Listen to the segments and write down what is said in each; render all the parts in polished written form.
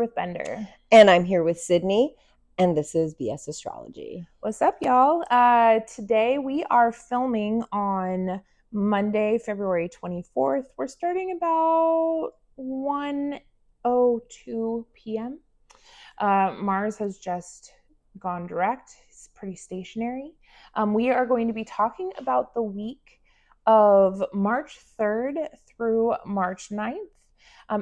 with Bender. And I'm here with Sydney, and this is BS Astrology. What's up, y'all? Today we are filming on Monday, February 24th. We're starting about 1:02 p.m. Mars has just gone direct. It's pretty stationary. We are going to be talking about the week of March 3rd through March 9th.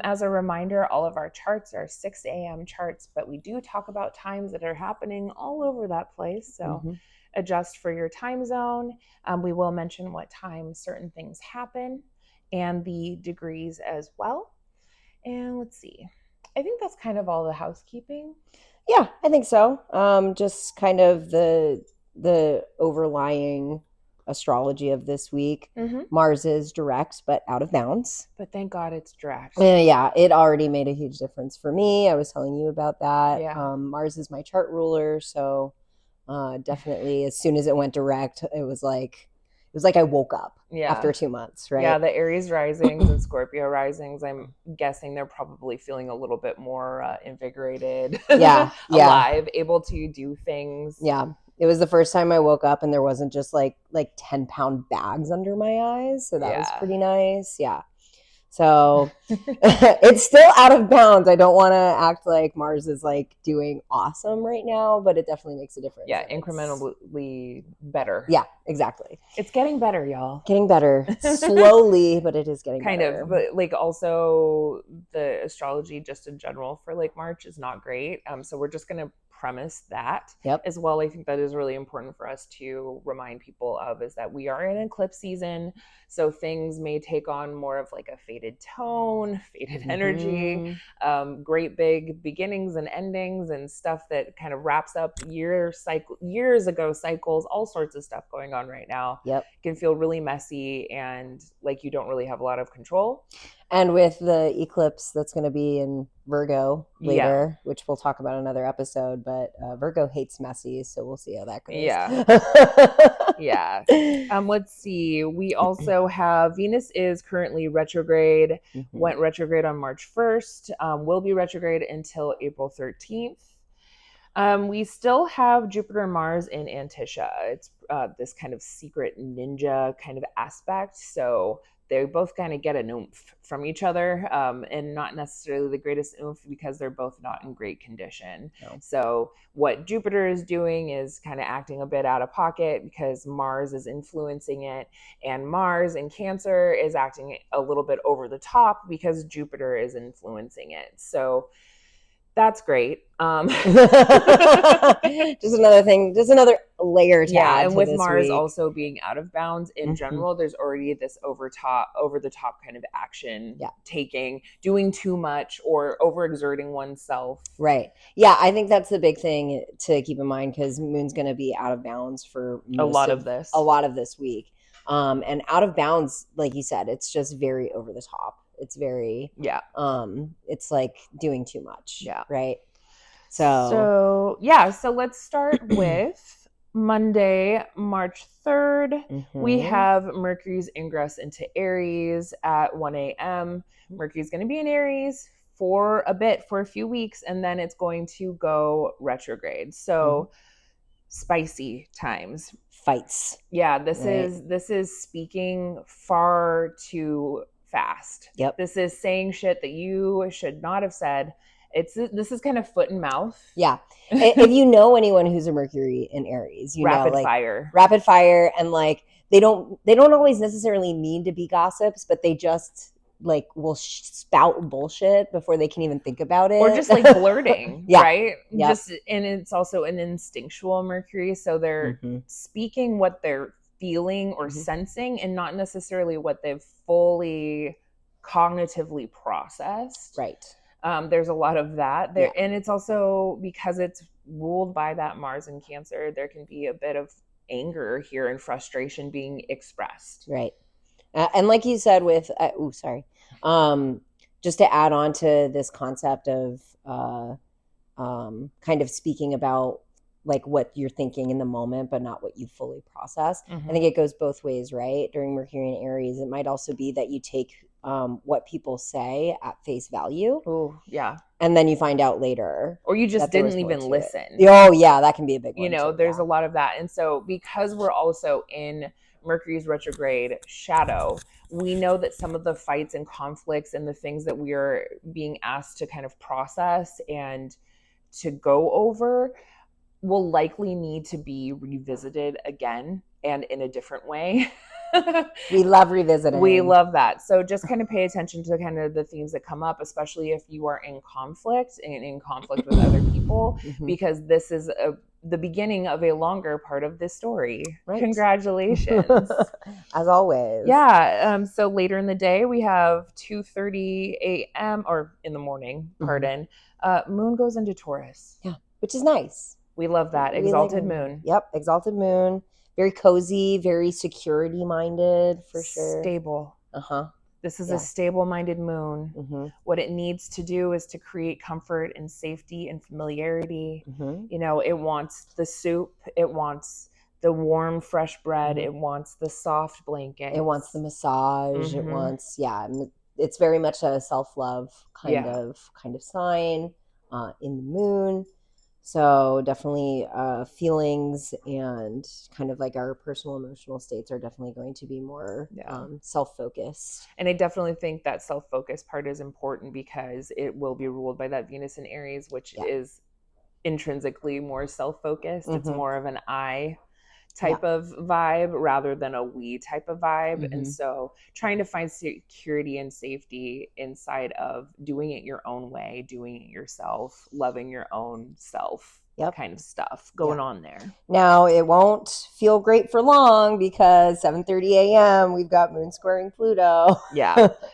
As a reminder, all of our charts are 6 a.m. charts, but we do talk about times that are happening all over that place. So adjust for your time zone. We will mention what time certain things happen and the degrees as well. And let's see. I think that's kind of all the housekeeping. Yeah, I think so. Just kind of the overlying astrology of this week. Mars is direct, but out of bounds. But thank God it's direct. Yeah, it already made a huge difference for me. I was telling you about that. Yeah. Mars is my chart ruler, so definitely as soon as it went direct, it was like I woke up after 2 months, right? Yeah, the Aries risings and Scorpio risings, I'm guessing they're probably feeling a little bit more invigorated, alive, able to do things. Yeah. It was the first time I woke up and there wasn't just like 10-pound bags under my eyes. So that was pretty nice. Yeah. So it's still out of bounds. I don't want to act like Mars is like doing awesome right now, but it definitely makes a difference. Yeah, incrementally better. Yeah, exactly. It's getting better, y'all. Getting better. Slowly, but it is getting better. Kind of. But like also the astrology just in general for like March is not great. So we're just going to premise that as well. I think that is really important for us to remind people of, is that we are in eclipse season. So things may take on more of like a faded tone, faded energy, great big beginnings and endings and stuff that kind of wraps up years ago cycles, all sorts of stuff going on right now. Yep. It can feel really messy and like you don't really have a lot of control. And with the eclipse that's going to be in Virgo later, which we'll talk about in another episode, but Virgo hates messy, so we'll see how that goes. Yeah. Let's see. We also have Venus is currently retrograde, went retrograde on March 1st, will be retrograde until April 13th. We still have Jupiter and Mars in Antisha. It's this kind of secret ninja kind of aspect. So they both kind of get an oomph from each other, and not necessarily the greatest oomph because they're both not in great condition. No. So what Jupiter is doing is kind of acting a bit out of pocket because Mars is influencing it, and Mars in Cancer is acting a little bit over the top because Jupiter is influencing it. So that's great. Just another thing, just another layer to add. And with this Mars week. Also being out of bounds in general, there's already this over the top kind of action taking, doing too much or overexerting oneself. Right. Yeah, I think that's the big thing to keep in mind because Moon's going to be out of bounds for a lot of this week. And out of bounds, like you said, it's just very over the top. It's very it's like doing too much. Yeah. Right. So let's start with Monday, March 3rd. We have Mercury's ingress into Aries at 1 a.m. Mercury's going to be in Aries for a few weeks, and then it's going to go retrograde. So spicy times. Fights. Yeah, this is speaking far too fast. Yep. This is saying shit that you should not have said. This is kind of foot and mouth. Yeah. If you know anyone who's a Mercury in Aries, rapid fire, and like they don't always necessarily need to be gossips, but they just like will spout bullshit before they can even think about it, or just like blurting. Right. Yep. And it's also an instinctual Mercury, so they're speaking what they're feeling or sensing and not necessarily what they've fully cognitively processed. Right. There's a lot of that there. And it's also because it's ruled by that Mars in Cancer, there can be a bit of anger here and frustration being expressed. Right. And like you said with, just to add on to this concept of kind of speaking about like what you're thinking in the moment, but not what you fully process. I think it goes both ways, right? During Mercury and Aries, it might also be that you take what people say at face value. Oh, yeah. And then you find out later. Or you just didn't even listen. Oh, yeah, that can be a big one. There's a lot of that. And so because we're also in Mercury's retrograde shadow, we know that some of the fights and conflicts and the things that we are being asked to kind of process and to go over will likely need to be revisited again and in a different way. We love revisiting. We love that. So just kind of pay attention to kind of the themes that come up, especially if you are in conflict and in conflict with other people, because this is the beginning of a longer part of this story. Right. Congratulations. As always. Yeah. So later in the day, we have 2:30 a.m. or in the morning, pardon. Moon goes into Taurus. Yeah, which is nice. We love that. Exalted moon. Yep. Exalted moon. Very cozy, very security minded for sure. Stable. This is a stable minded moon. What it needs to do is to create comfort and safety and familiarity. It wants the soup. It wants the warm, fresh bread. It wants the soft blanket. It wants the massage. It wants, it's very much a self-love kind of sign in the moon. So definitely feelings and kind of like our personal emotional states are definitely going to be more self-focused. And I definitely think that self-focused part is important because it will be ruled by that Venus in Aries, which is intrinsically more self-focused. It's more of an I type of vibe rather than a we type of vibe. And so trying to find security and safety inside of doing it your own way, doing it yourself, loving your own self kind of stuff going on there. Now, it won't feel great for long because 7:30 a.m. we've got Moon squaring Pluto.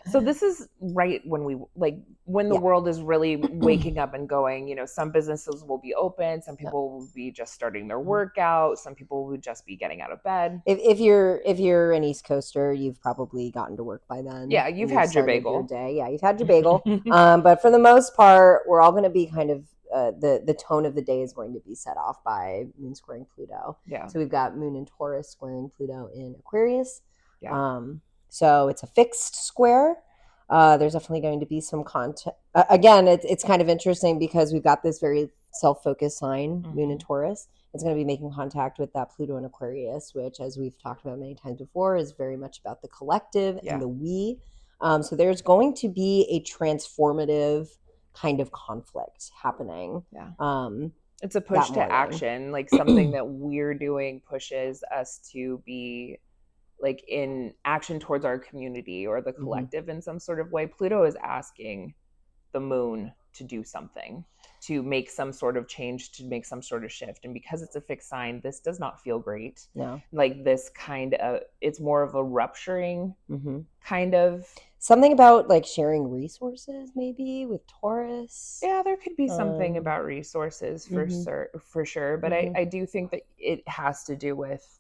So this is right when the world is really waking up and going. Some businesses will be open, some people will be just starting their workout, some people will just be getting out of bed. If you're an East Coaster, you've probably gotten to work by then. Yeah, you've had your bagel. You've had your bagel. But for the most part, we're all going to be kind of the tone of the day is going to be set off by Moon squaring Pluto. So we've got Moon in Taurus squaring Pluto in Aquarius. So it's a fixed square. There's definitely going to be some content. Again, it's kind of interesting because we've got this very self-focused sign, Moon in Taurus. It's going to be making contact with that Pluto in Aquarius, which, as we've talked about many times before, is very much about the collective and the we. So there's going to be a transformative kind of conflict happening. It's a push to action, like something that we're doing pushes us to be like in action towards our community or the collective in some sort of way. Pluto is asking the moon to do something, to make some sort of change, to make some sort of shift. And because it's a fixed sign, this does not feel great. Like this kind of, it's more of a rupturing kind of. Something about like sharing resources maybe with Taurus. Yeah, there could be something about resources for sure. But I do think that it has to do with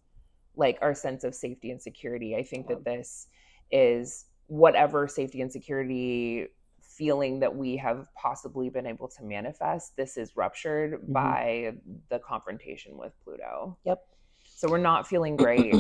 like our sense of safety and security. I think that this is whatever safety and security feeling that we have possibly been able to manifest. This is ruptured by the confrontation with Pluto. So we're not feeling great.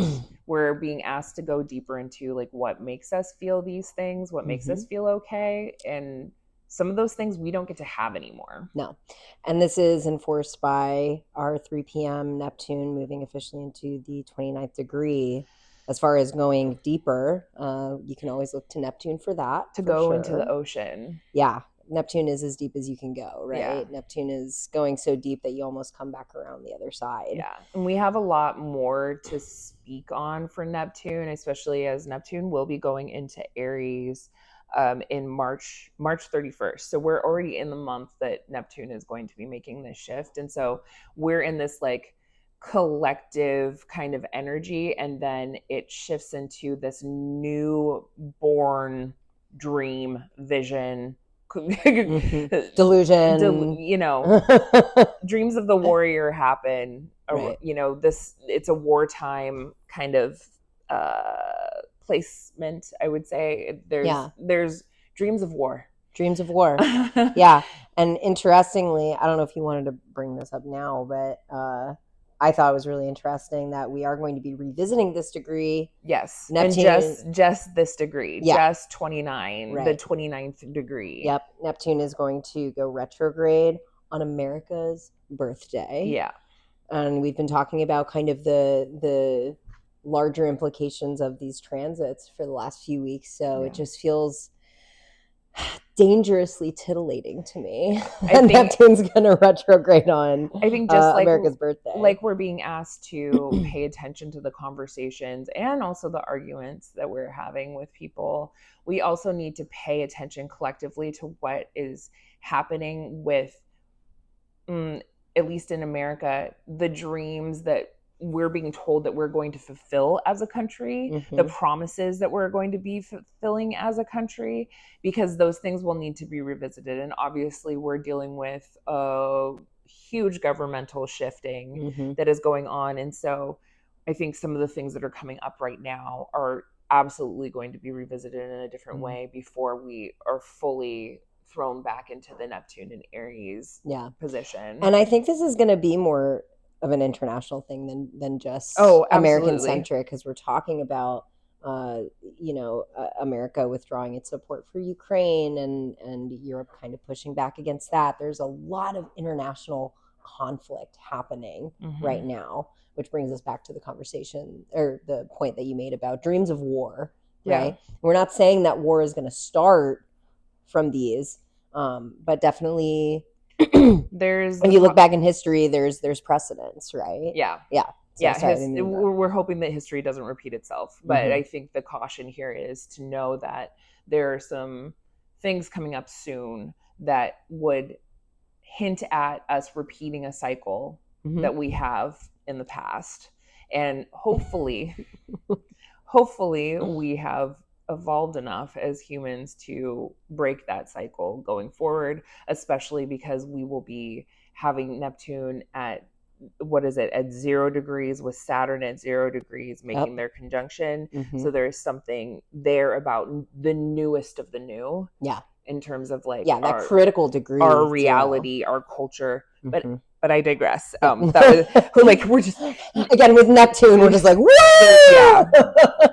We're being asked to go deeper into like what makes us feel these things, what makes us feel okay. And some of those things we don't get to have anymore. No. And this is enforced by our 3 p.m. Neptune moving officially into the 29th degree. As far as going deeper, you can always look to Neptune for that. To go into the ocean. Yeah. Neptune is as deep as you can go, right? Neptune is going so deep that you almost come back around the other side. And we have a lot more to speak on for Neptune, especially as Neptune will be going into Aries in March 31st. So we're already in the month that Neptune is going to be making this shift. And so we're in this like collective kind of energy, and then it shifts into this new born dream vision delusion, dreams of the warrior happen. This, it's a wartime kind of placement, I would say. There's dreams of war. Yeah. And interestingly, I don't know if you wanted to bring this up now, but I thought it was really interesting that we are going to be revisiting this degree. Yes. Neptune, and just this degree, just 29, right. the 29th degree. Yep. Neptune is going to go retrograde on America's birthday. Yeah. And we've been talking about kind of the larger implications of these transits for the last few weeks. So it just feels dangerously titillating to me. Neptune's gonna retrograde on just America's birthday. Like we're being asked to pay attention to the conversations and also the arguments that we're having with people. We also need to pay attention collectively to what is happening with, at least in America, the dreams that we're being told that we're going to fulfill as a country, the promises that we're going to be fulfilling as a country, because those things will need to be revisited. And obviously we're dealing with a huge governmental shifting that is going on. And so I think some of the things that are coming up right now are absolutely going to be revisited in a different way before we are fully thrown back into the Neptune and Aries position. And I think this is going to be more of an international thing than just American centric, because we're talking about America withdrawing its support for Ukraine and Europe kind of pushing back against that. There's a lot of international conflict happening right now, which brings us back to the conversation or the point that you made about dreams of war, right? We're not saying that war is going to start from these, but definitely when you look back in history, there's precedents, right? We're hoping that history doesn't repeat itself, but I think the caution here is to know that there are some things coming up soon that would hint at us repeating a cycle that we have in the past, and hopefully we have evolved enough as humans to break that cycle going forward, especially because we will be having Neptune at at 0 degrees with Saturn at 0 degrees making their conjunction. So there's something there about the newest of the new in terms of that critical degree, our reality, our culture. But I digress. That was we're just again with Neptune. We're just like, woo!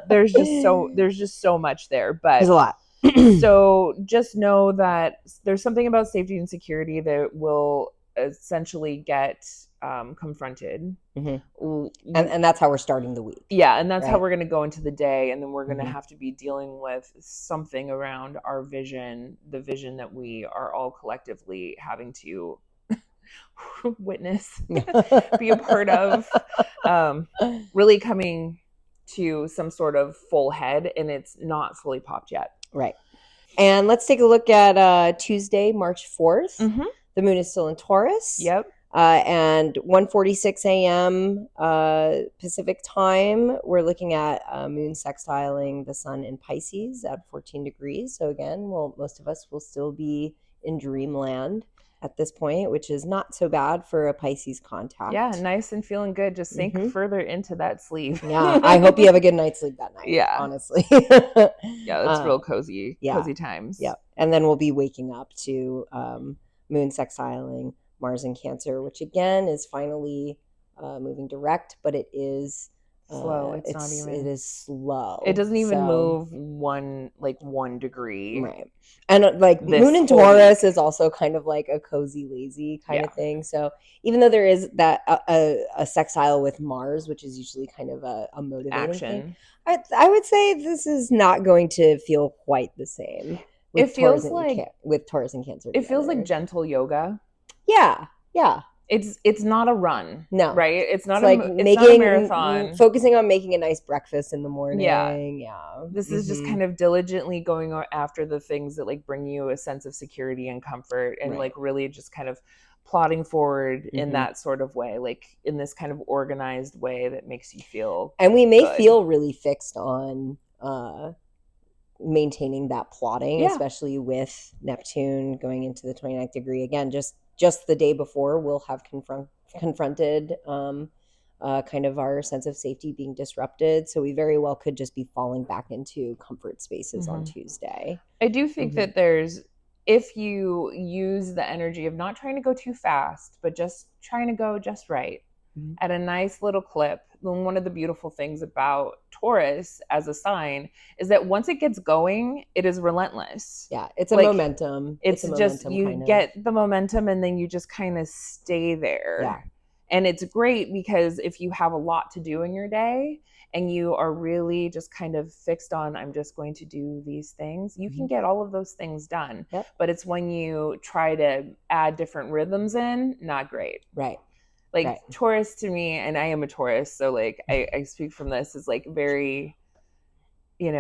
There's just so much there, but there's a lot. So just know that there's something about safety and security that will essentially get confronted, and that's how we're starting the week. And that's how we're going to go into the day, and then we're going to have to be dealing with something around our vision, the vision that we are all collectively having to witness, be a part of, really coming to some sort of full head, and it's not fully popped yet. Right. And let's take a look at Tuesday, March 4th. The moon is still in Taurus. And 1:46 a.m. Pacific time, we're looking at moon sextiling the sun in Pisces at 14 degrees. So again, most of us will still be in dreamland at this point, which is not so bad for a Pisces contact. Nice and feeling good. Just sink further into that sleep. I hope you have a honest sleep that night. Honestly. It's real cozy times. And then we'll be waking up to moon sextiling Mars in Cancer, which again is finally moving direct, but it is slow. It is slow. It doesn't even move 1 degree. Right. And moon in Taurus is also kind of like a cozy, lazy kind of thing. So even though there is that a sextile with Mars, which is usually kind of a motivating action thing, I would say this is not going to feel quite the same. It feels with Taurus and Cancer. It feels like gentle yoga. Yeah. It's not a run. No. Right? It's not a marathon. Focusing on making a nice breakfast in the morning. This is just kind of diligently going after the things that bring you a sense of security and comfort, and really just kind of plodding forward in that sort of way, in this kind of organized way that makes you feel And we may feel really fixed on maintaining that plotting, especially with Neptune going into the 29th degree. Again, just the day before, we'll have confronted kind of our sense of safety being disrupted. So we very well could just be falling back into comfort spaces on Tuesday. I do think that if you use the energy of not trying to go too fast, but just trying to go just right, at a nice little clip. And one of the beautiful things about Taurus as a sign is that once it gets going, it is relentless. Yeah, it's a momentum. It's just you get the momentum and then you just kind of stay there. Yeah. And it's great because if you have a lot to do in your day and you are really just kind of fixed on, I'm just going to do these things, you can get all of those things done. Yep. But it's when you try to add different rhythms in, not great. Right. Like Taurus to me, and I am a Taurus, so like I speak from this, is like very, in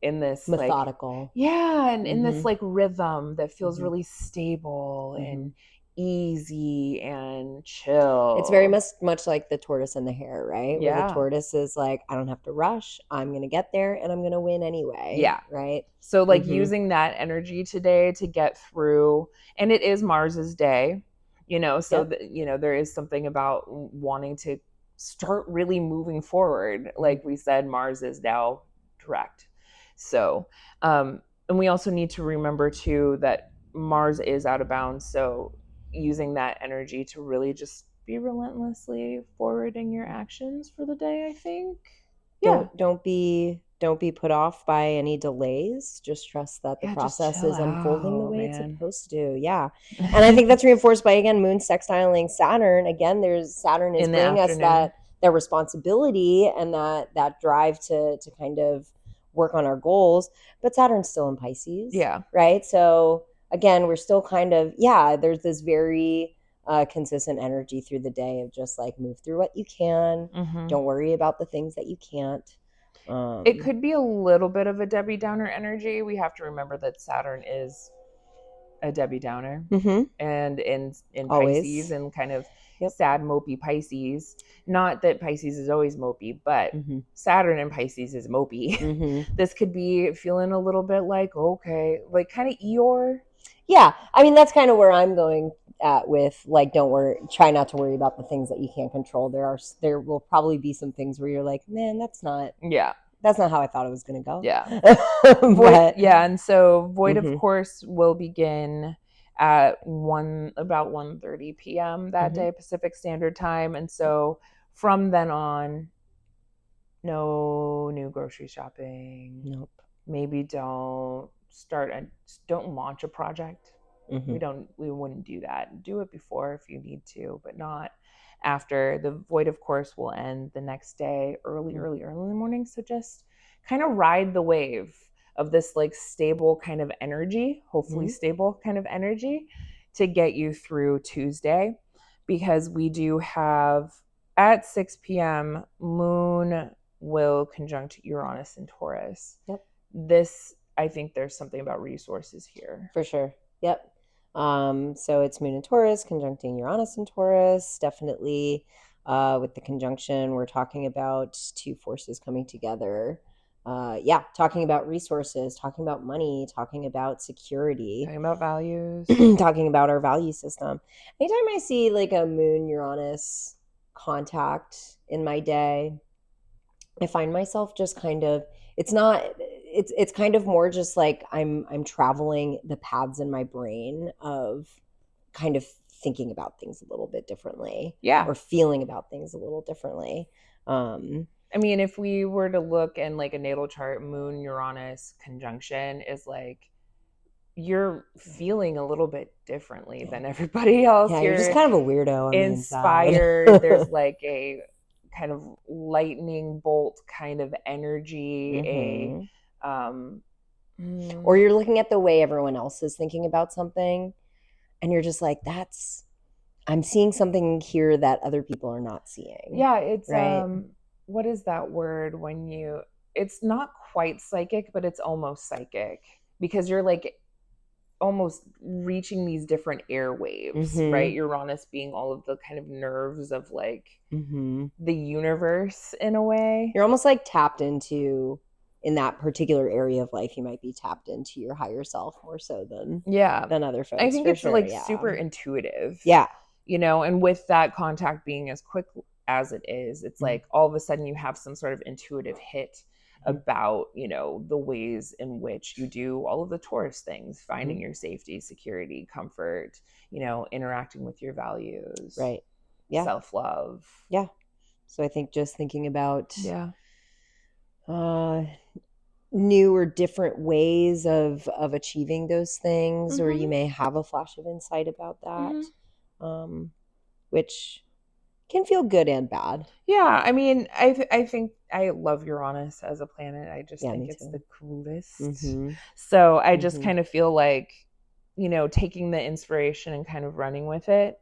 this methodical. And in this like rhythm that feels really stable and easy and chill. It's very much like the tortoise and the hare, right? Yeah. Where the tortoise is like, I don't have to rush. I'm going to get there and I'm going to win anyway. Yeah. Right. So like using that energy today to get through, and it is Mars's day, so there is something about wanting to start really moving forward. Like we said, Mars is now direct. So, and we also need to remember too that Mars is out of bounds. So using that energy to really just be relentlessly forward in your actions for the day, I think. Yeah. Don't be put off by any delays. Just trust that the process is unfolding the way it's supposed to. Yeah. And I think that's reinforced by, again, Moon sextiling Saturn. Again, Saturn is bringing us that responsibility and that drive to kind of work on our goals, but Saturn's still in Pisces. Yeah. Right. So again, we're still kind of, there's this very consistent energy through the day of just like move through what you can. Don't worry about the things that you can't. It could be a little bit of a Debbie Downer energy. We have to remember that Saturn is a Debbie Downer and in Pisces and kind of sad, mopey Pisces. Not that Pisces is always mopey, but Saturn in Pisces is mopey. This could be feeling a little bit like, okay, like kind of Eeyore. Yeah. I mean, that's kind of where I'm going at with like, don't worry, try not to worry about the things that you can't control. There will probably be some things where you're like, man, that's not how I thought it was going to go. Yeah. But, and so Void, of course, will begin at about 1:30 p.m. that day, Pacific Standard Time. And so from then on, no new grocery shopping. Nope. Maybe don't launch a project. We wouldn't do that. Do it before if you need to, but not after. The Void, of course, will end the next day early in the morning. So just kind of ride the wave of this like stable kind of energy, hopefully stable kind of energy to get you through Tuesday, because we do have at 6 p.m. Moon will conjunct Uranus and Taurus. Yep. This, I think there's something about resources here. For sure. Yep. So it's Moon and Taurus conjuncting Uranus and Taurus. Definitely with the conjunction, we're talking about two forces coming together. Talking about resources, talking about money, talking about security. Talking about values. Talking about our value system. Anytime I see like a Moon-Uranus contact in my day, I find myself just kind of, it's kind of more just like I'm traveling the paths in my brain of kind of thinking about things a little bit differently. Yeah. Or feeling about things a little differently. I mean, if we were to look in like a natal chart, Moon Uranus conjunction is like you're feeling a little bit differently than everybody else. Yeah, you're just kind of a weirdo. Inspired. There's like a kind of lightning bolt kind of energy, or you're looking at the way everyone else is thinking about something and you're just like, I'm seeing something here that other people are not seeing. Yeah, it's right? What is that word when it's not quite psychic, but it's almost psychic, because you're like almost reaching these different airwaves, right? Uranus being all of the kind of nerves of like the universe in a way. You're almost like tapped into, in that particular area of life, you might be tapped into your higher self more so than other folks. I think it's like super intuitive. Yeah. And with that contact being as quick as it is, it's like all of a sudden you have some sort of intuitive hit about, the ways in which you do all of the Taurus things, finding your safety, security, comfort, interacting with your values. Right. self-love. Yeah. So I think just thinking about new or different ways of achieving those things, or you may have a flash of insight about that, which can feel good and bad. Yeah, I mean, I think I love Uranus as a planet. I just think it's the coolest. So I just kind of feel like, taking the inspiration and kind of running with it.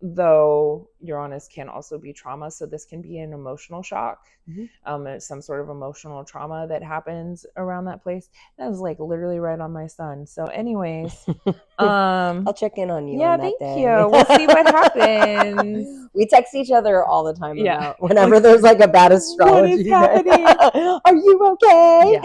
Though Uranus can also be trauma, so this can be an emotional shock, some sort of emotional trauma that happens around that place. That was like literally right on my sun. So, anyways, I'll check in on you. Yeah, on that thank day. you. We'll see what happens. We text each other all the time about whenever there's like a bad astrology. What is happening? Are you okay?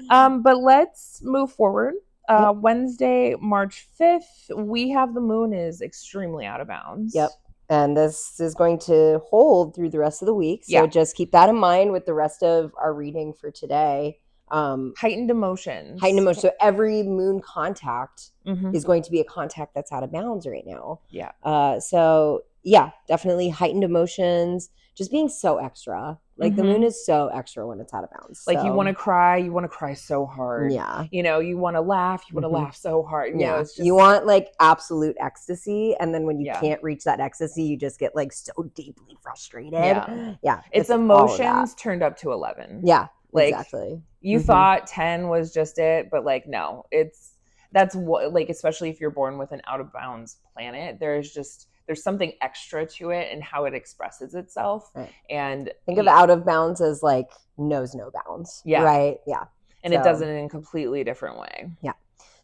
Yeah. But let's move forward. Wednesday, March 5th, we have the moon is extremely out of bounds. Yep. And this is going to hold through the rest of the week. So just keep that in mind with the rest of our reading for today. Heightened emotions. So every moon contact is going to be a contact that's out of bounds right now. Yeah. So yeah, definitely heightened emotions. Just being so extra. Like the moon is so extra when it's out of bounds. Like you want to cry so hard. Yeah. You want to laugh, laugh so hard. Yeah. It's just, you want like absolute ecstasy. And then when you can't reach that ecstasy, you just get like so deeply frustrated. Yeah. It's emotions turned up to 11. Yeah. Like, exactly. You thought 10 was just it, but like, no, that's what, like, especially if you're born with an out of bounds planet, there's something extra to it and how it expresses itself. Right. And think of out of bounds as like knows no bounds. Yeah. Right. Yeah. And it does it in a completely different way. Yeah.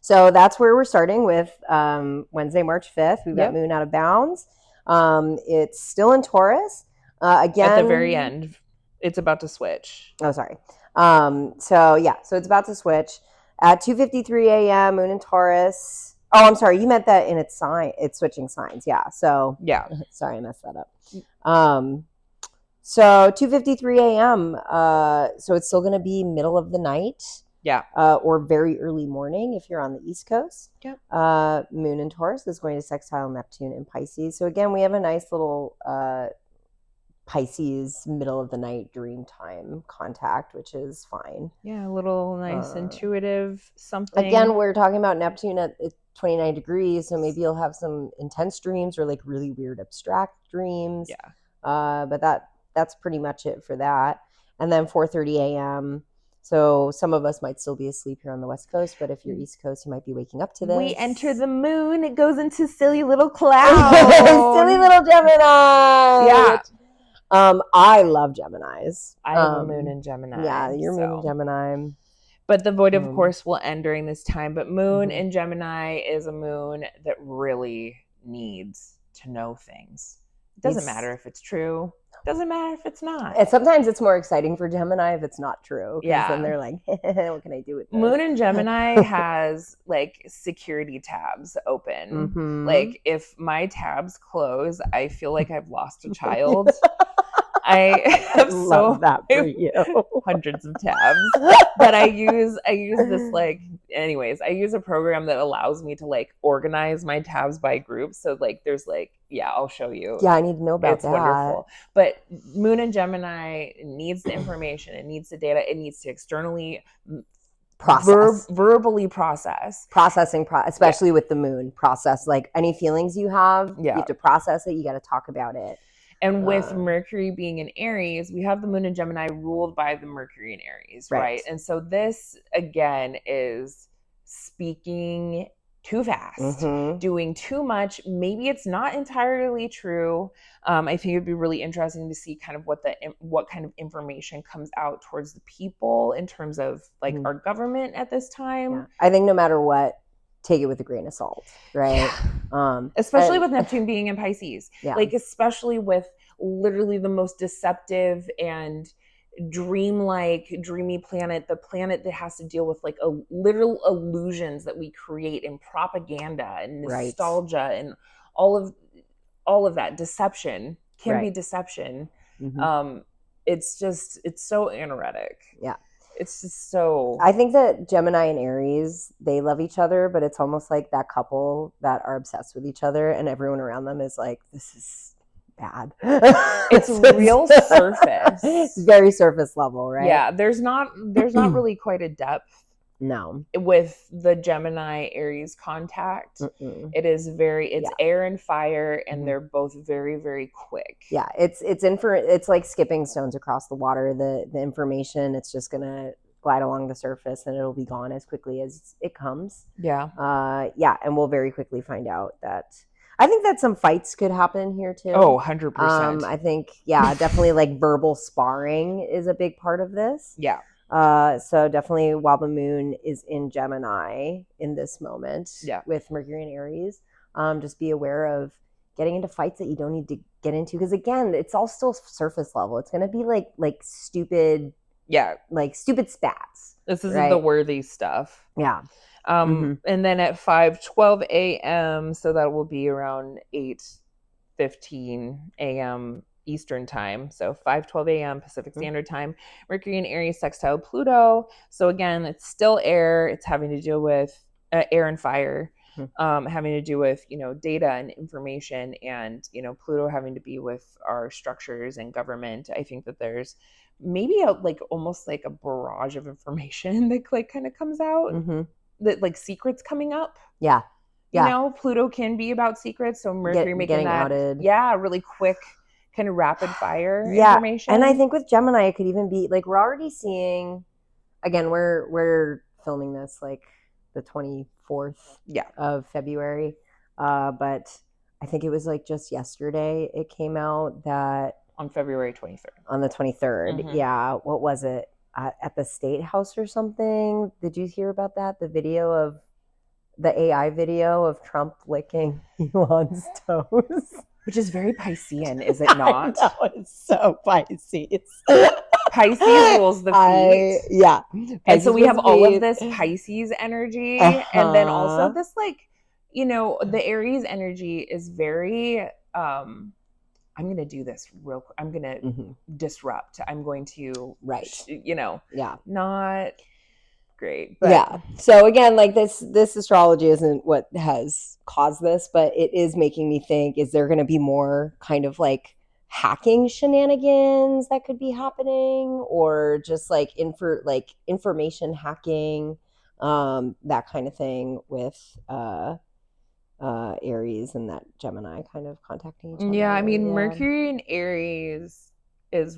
So that's where we're starting with Wednesday, March 5th. We've got moon out of bounds. It's still in Taurus. Again. At the very end, it's about to switch. Oh, sorry. So it's about to switch at 2:53 a.m. Moon in Taurus. Oh, I'm sorry. You meant that in its sign. It's switching signs. Yeah. So sorry, I messed that up. So 2:53 a.m. So it's still going to be middle of the night. Yeah. Or very early morning if you're on the East Coast. Yep. Moon in Taurus is going to sextile Neptune in Pisces. So again, we have a nice little Pisces middle of the night dream time contact, which is fine. Yeah, a little nice intuitive something. Again, we're talking about Neptune at 29 degrees, so maybe you'll have some intense dreams or like really weird abstract dreams. Yeah. But that's pretty much it for that. And then 4:30 a.m. So some of us might still be asleep here on the West Coast, but if you're East Coast, you might be waking up to this. We enter the moon. It goes into silly little cloud. Silly little Gemini. Yeah. I love Geminis. I have a moon in Gemini. Yeah, your moon in Gemini. But the void, of course, will end during this time. But moon in Gemini is a moon that really needs to know things. It doesn't matter if it's true. It doesn't matter if it's not. And sometimes it's more exciting for Gemini if it's not true. Yeah. Then they're like, what can I do with this? Moon in Gemini has like security tabs open. Like if my tabs close, I feel like I've lost a child. I have that for you. Hundreds of tabs that I use this like, anyways, I use a program that allows me to like organize my tabs by group. So like, there's like, I'll show you. Yeah, I need to know about that. It's wonderful. But Moon in Gemini needs the information. It needs the data. It needs to externally process, verbally process. Processing, especially with the moon. Process like any feelings you have. Yeah. You have to process it. You got to talk about it. And with Mercury being in Aries, we have the moon in Gemini ruled by the Mercury in Aries, right? And so this, again, is speaking too fast, doing too much. Maybe it's not entirely true. I think it'd be really interesting to see kind of what kind of information comes out towards the people in terms of like our government at this time. Yeah. I think no matter what, take it with a grain of salt, right? Especially with Neptune being in Pisces. Yeah. Like especially with literally the most deceptive and dreamy planet, the planet that has to deal with like a literal illusions that we create in propaganda and nostalgia and all of that deception can be deception. It's so anoretic. Yeah. It's just so. I think that Gemini and Aries, they love each other, but it's almost like that couple that are obsessed with each other, and everyone around them is like, this is bad. It's real surface. It's very surface level, right? Yeah, there's not really quite a depth. No. With the Gemini Aries contact, it is it's air and fire, and they're both very, very quick. Yeah, it's like skipping stones across the water. The information, it's just gonna glide along the surface and it'll be gone as quickly as it comes. Yeah. And we'll very quickly find out that. I think that some fights could happen here too. Oh, 100%. I think, definitely like verbal sparring is a big part of this. Yeah. So definitely while the moon is in Gemini in this moment with Mercury and Aries, just be aware of getting into fights that you don't need to get into. Because again, it's all still surface level. It's going to be like stupid. Yeah. Like stupid spats. This isn't the worthy stuff. Yeah. And then at 5:12 a.m., so that will be around 8:15 a.m. Eastern time, so 5:12 a.m. Pacific Standard Time, Mercury in Aries sextile Pluto. So again, it's still air. It's having to deal with air and fire, having to do with data and information, and Pluto having to be with our structures and government. I think that there's maybe almost like a barrage of information that kind of comes out, that like secrets coming up. Yeah. Pluto can be about secrets, so Mercury making that outed. Really quick, kind of rapid fire information. And I think with Gemini, it could even be like, we're already seeing, again, we're filming this like the 24th of February. But I think it was like just yesterday it came out that on February 23rd. On the 23rd. Yeah. What was it? At the State House or something? Did you hear about that? The AI video of Trump licking Elon's toes. Which is very Piscean, is it not? I know, it's so Pisces. Pisces rules the feet. Pisces, and so we have all of this Pisces energy. And then also this the Aries energy is very, I'm going to do this real quick. I'm going to disrupt. I'm going to, not great. But. So again, like this astrology isn't what has caused this, but it is making me think, is there going to be more kind of like hacking shenanigans that could be happening, or just like information hacking, that kind of thing with Aries and that Gemini kind of contacting each other. Yeah, I mean, Mercury in Aries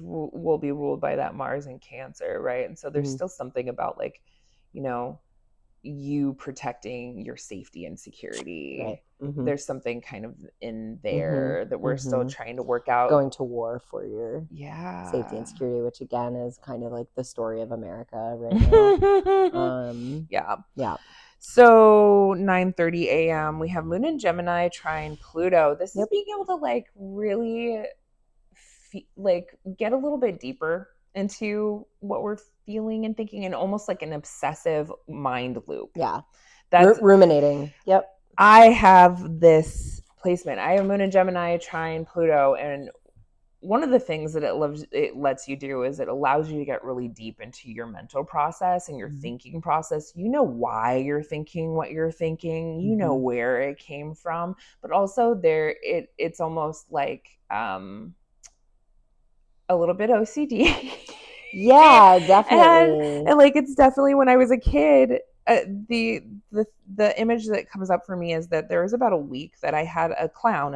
will be ruled by that Mars in Cancer, right? And so there's still something about like, you protecting your safety and security. Right. There's something kind of in there that we're still trying to work out. Going to war for your safety and security, which again is kind of like the story of America right now. Yeah. So 9:30 a.m. we have Moon in Gemini trine Pluto. This is being able to like really get a little bit deeper into what we're feeling and thinking, and almost like an obsessive mind loop. Yeah. That's ruminating. Yep. I have this placement. I have Moon in Gemini trine Pluto, and one of the things that it lets you do is it allows you to get really deep into your mental process and your thinking process. You know why you're thinking what you're thinking. You know where it came from, but also it's almost like a little bit OCD. Yeah, definitely. And like, it's definitely, when I was a kid, the image that comes up for me is that there was about a week that I had a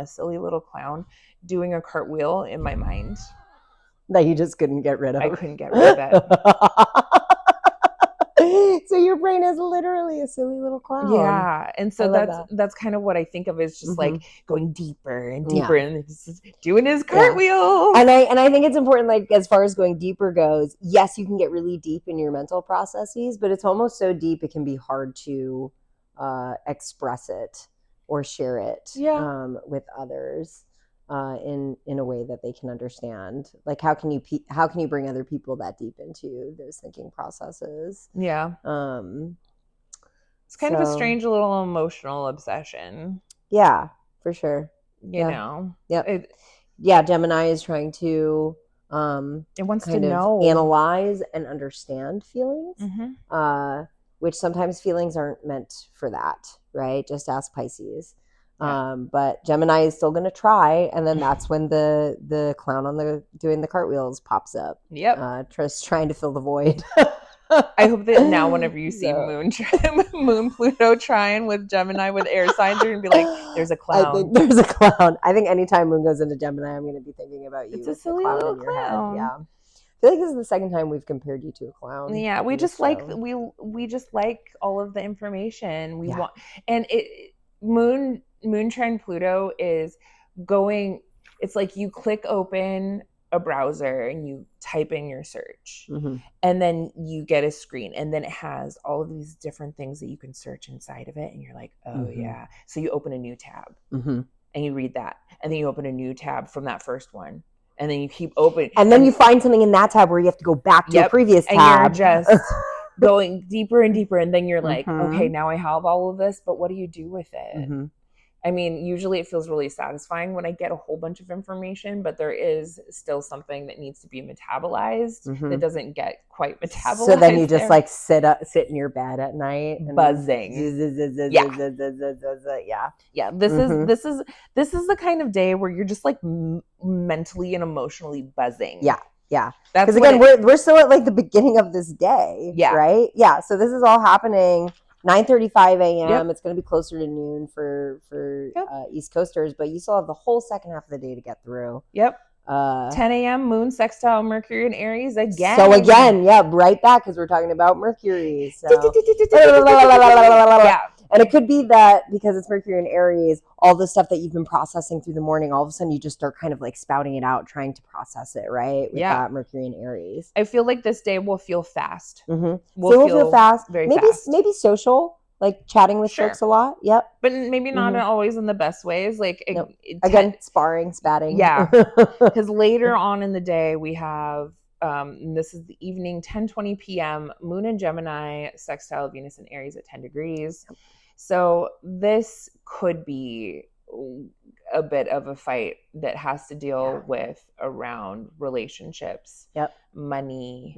silly little clown doing a cartwheel in my mind that you just couldn't get rid of. I couldn't get rid of it. So your brain is literally a silly little clown. Yeah. And so that's kind of what I think of, is just like going deeper and deeper and just doing his cartwheel. And I think it's important, like, as far as going deeper goes, yes, you can get really deep in your mental processes, but it's almost so deep it can be hard to express it or share it with others in a way that they can understand. Like, how can you bring other people that deep into those thinking processes? Yeah. It's kind of a strange little emotional obsession. Yeah, for sure. You know. Yep. Gemini is trying to It wants kind to of know. analyze and understand feelings, Mm-hmm. which sometimes feelings aren't meant for that, right? Just ask Pisces. Yeah. But Gemini is still going to try, and then that's when the clown on the doing the cartwheels pops up. Yep. Just trying to fill the void. I hope that now whenever you see Moon Pluto trine with Gemini with air signs, you're gonna be like, there's a clown. I think there's a clown. I think anytime Moon goes into Gemini, I'm going to be thinking about you It's a with the silly clown little in your clown. head. Yeah. I feel like this is the second time we've compared you to a clown. Yeah, we just like we just like all of the information we want, and Moon trine Pluto is going. It's like you click open a browser and you type in your search, and then you get a screen, and then it has all of these different things that you can search inside of it, and you're like, oh yeah. So you open a new tab and you read that, and then you open a new tab from that first one. And then you keep opening. And then you find something in that tab where you have to go back to a previous tab. And you're just going deeper and deeper. And then you're like, okay, now I have all of this, but what do you do with it? I mean, usually it feels really satisfying when I get a whole bunch of information, but there is still something that needs to be metabolized that doesn't get quite metabolized. So then you just like sit in your bed at night and buzzing. Yeah. This is the kind of day where you're just like mentally and emotionally buzzing. Yeah. Because again, we're still at like the beginning of this day. Yeah. Right. Yeah. So this is all happening 9:35 a.m. It's going to be closer to noon for East Coasters, but you still have the whole second half of the day to get through. 10 a.m. Moon sextile Mercury in Aries again. So again, right back because we're talking about Mercury. So. And it could be that because it's Mercury in Aries, all the stuff that you've been processing through the morning, all of a sudden you just start kind of like spouting it out, trying to process it, right? With that Mercury in Aries. I feel like this day will feel fast. We'll feel fast. Very fast. Maybe social, like chatting with folks a lot. Yep. But maybe not always in the best ways. Like again, sparring, spatting. Yeah. Because later on in the day we have and this is the evening, 10:20 p.m. Moon in Gemini, sextile Venus in Aries at 10 degrees. So this could be a bit of a fight that has to deal with around relationships, money,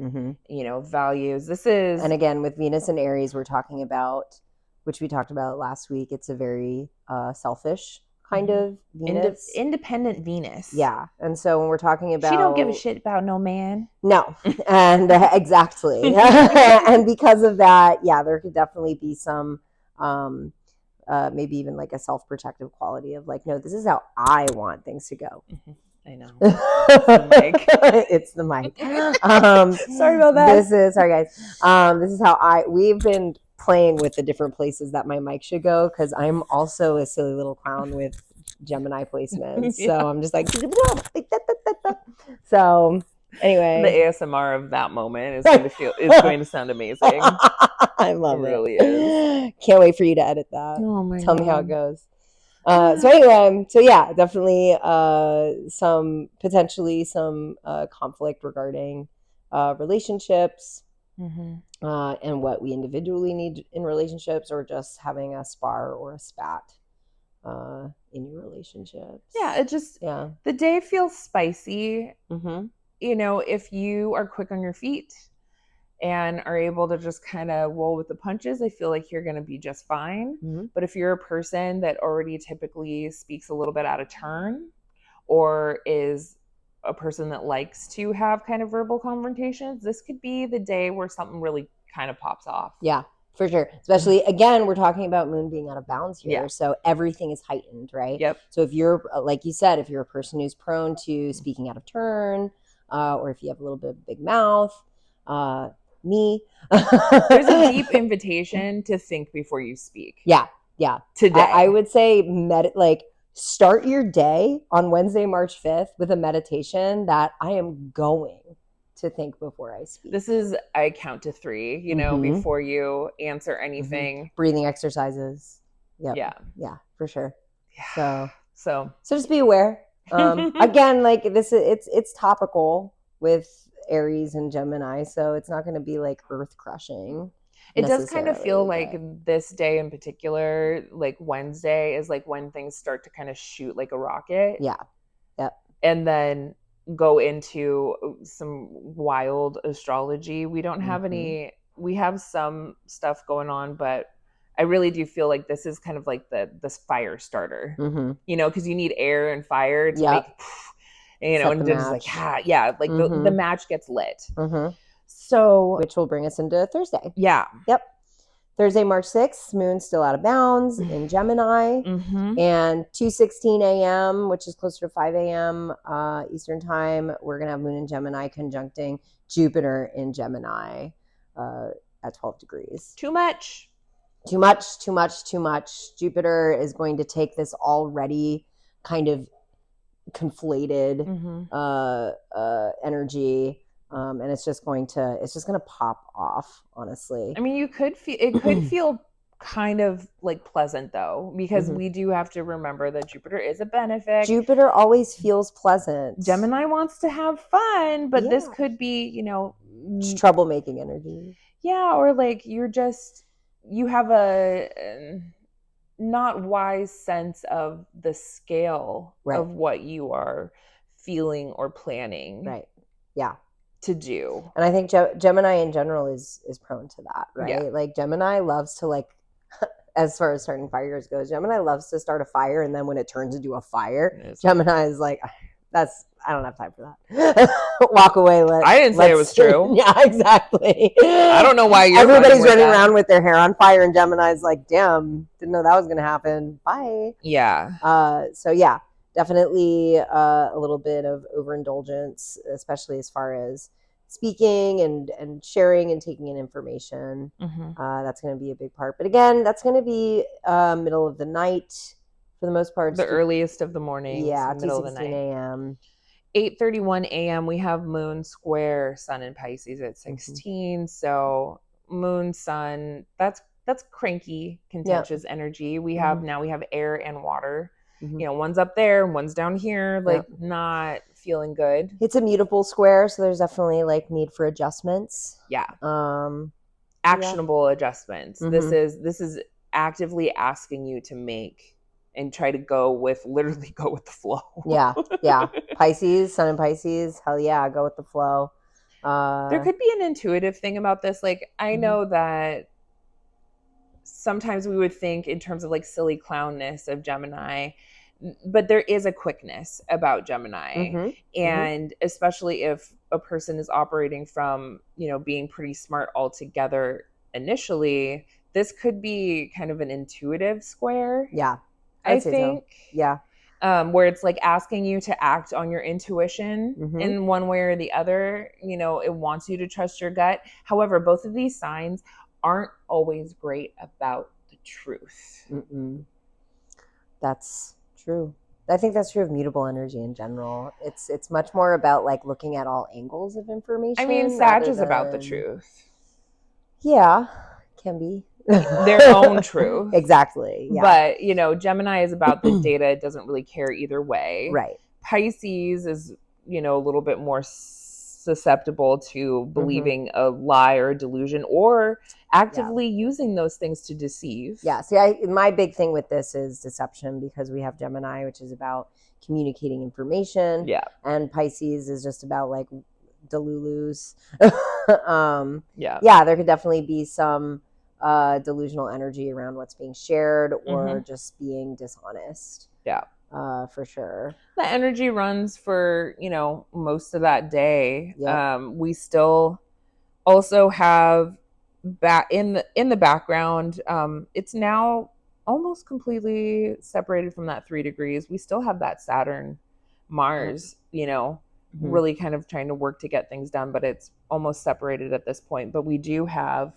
values. And again, with Venus and Aries, we're talking about, which we talked about last week. It's a very selfish kind of Venus. Independent Venus. Yeah. And so when we're talking about... She don't give a shit about no man. No. And exactly. And because of that, there could definitely be some... maybe even like a self-protective quality of like, no, this is how I want things to go. I know. It's the mic. Sorry about that. Sorry guys. This is how we've been playing with the different places that my mic should go because I'm also a silly little clown with Gemini placements. So I'm just like, so anyway, the ASMR of that moment is going to sound amazing. I love it. It really is. Can't wait for you to edit that. Oh my Tell me how it goes. So anyway, definitely potentially some conflict regarding relationships and what we individually need in relationships, or just having a spar or a spat in your relationships. Yeah, the day feels spicy. If you are quick on your feet and are able to just kind of roll with the punches, I feel like you're going to be just fine. But if you're a person that already typically speaks a little bit out of turn, or is a person that likes to have kind of verbal confrontations, this could be the day where something really kind of pops off. Yeah, for sure. Especially, again, we're talking about Moon being out of bounds here. So everything is heightened, right? So if you're, like you said, if you're a person who's prone to speaking out of turn, or if you have a little bit of a big mouth, me. There's a deep invitation to think before you speak. Yeah. Today. I would say start your day on Wednesday, March 5th with a meditation that I am going to think before I speak. This is, I count to 3, before you answer anything. Breathing exercises. Yep. Yeah, for sure. Yeah. So just be aware. Again, like it's topical with Aries and Gemini, so it's not going to be like earth crushing. It does kind of feel like this day in particular, like Wednesday, is like when things start to kind of shoot like a rocket. Yeah. Yep. And then go into some wild astrology. We don't have any, we have some stuff going on, but I really do feel like this is kind of like this fire starter, you know, because you need air and fire to make, you know, and just like, like the match gets lit. So, which will bring us into Thursday. Yeah. Yep. Thursday, March 6th, moon's still out of bounds in Gemini. And 2:16 a.m., which is closer to 5 a.m. Eastern time, we're going to have moon in Gemini conjuncting Jupiter in Gemini at 12 degrees. Too much. Jupiter is going to take this already kind of conflated energy. And it's just going to pop off, honestly. I mean, it could feel kind of like pleasant though, because we do have to remember that Jupiter is a benefic. Jupiter always feels pleasant. Gemini wants to have fun, but this could be, you know, troublemaking energy. Yeah, or like you have a not wise sense of the scale of what you are feeling or planning. Right. Yeah. To do. And I think Gemini in general is prone to that, right? Yeah. Like Gemini loves to, like, as far as starting fires goes, Gemini loves to start a fire, and then when it turns into a fire, Gemini is like, I don't have time for that. Walk away. I didn't say it was true. Yeah, exactly. I don't know why everybody's running around with their hair on fire, and Gemini's like, damn, didn't know that was going to happen. Bye. Yeah. So yeah, definitely a little bit of overindulgence, especially as far as speaking and sharing and taking in information. That's going to be a big part. But again, that's going to be middle of the night for the most part. The earliest of the morning. Yeah, middle of the night. 2:16 a.m. 8:31 a.m. we have moon square sun in Pisces at 16. So moon sun, that's cranky, contentious energy. We have now we have air and water. You know, one's up there, one's down here, like not feeling good. It's a mutable square, so there's definitely like need for adjustments. Yeah. Actionable adjustments. This is actively asking you to make and try to literally go with the flow. Yeah. Pisces, sun in Pisces, hell yeah, go with the flow. There could be an intuitive thing about this. Like, I know that sometimes we would think in terms of like silly clownness of Gemini, but there is a quickness about Gemini. And especially if a person is operating from, you know, being pretty smart altogether initially, this could be kind of an intuitive square. Yeah. I think. So. Yeah. Where it's like asking you to act on your intuition in one way or the other. You know, it wants you to trust your gut. However, both of these signs aren't always great about the truth. That's true. I think that's true of mutable energy in general. It's much more about like looking at all angles of information. I mean, Sag is about the truth. Yeah, can be. Their own truth. Exactly. Yeah. But, you know, Gemini is about the data. It doesn't really care either way. Right. Pisces is, you know, a little bit more susceptible to believing a lie or a delusion or actively using those things to deceive. Yeah. See, my big thing with this is deception, because we have Gemini, which is about communicating information. Yeah. And Pisces is just about like delulus. Yeah, there could definitely be some delusional energy around what's being shared or just being dishonest. Yeah. For sure. The energy runs for, you know, most of that day. Yep. We still also have in the background, it's now almost completely separated from that 3 degrees. We still have that Saturn Mars, you know, really kind of trying to work to get things done, but it's almost separated at this point. But we do have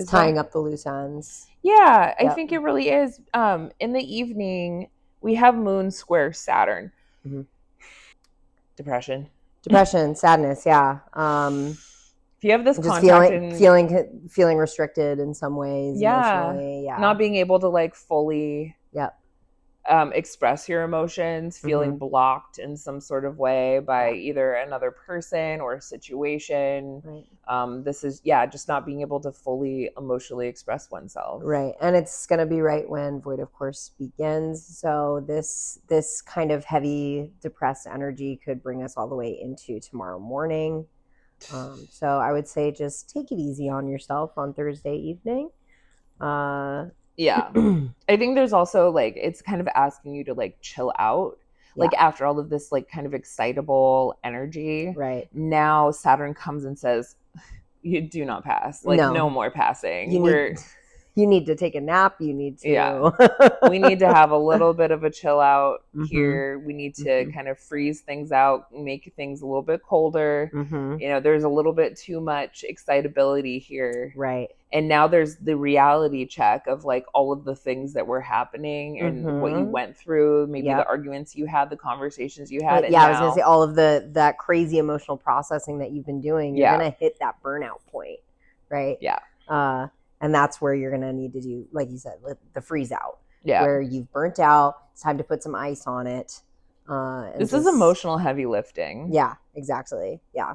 tying up the loose ends. Yeah, I think it really is. In the evening, we have moon square Saturn. Depression, sadness. Yeah. If you have this just feeling restricted in some ways. Yeah. Not being able to like fully express your emotions, feeling blocked in some sort of way by either another person or a situation. Right. This is, just not being able to fully emotionally express oneself. Right. And it's going to be right when void of course begins. So this kind of heavy depressed energy could bring us all the way into tomorrow morning. So I would say just take it easy on yourself on Thursday evening. Yeah. I think there's also like, it's kind of asking you to like chill out. Like after all of this like kind of excitable energy. Right. Now Saturn comes and says, you do not pass. Like no more passing. You need to take a nap. You need to. We need to have a little bit of a chill out here. We need to kind of freeze things out, make things a little bit colder. You know, there's a little bit too much excitability here. Right. And now there's the reality check of like all of the things that were happening and what you went through, maybe the arguments you had, the conversations you had. I was going to say all of that crazy emotional processing that you've been doing, you're going to hit that burnout point, right? Yeah. And that's where you're going to need to do, like you said, the freeze out. Yeah. Where you've burnt out. It's time to put some ice on it. This is emotional heavy lifting. Yeah, exactly. Yeah.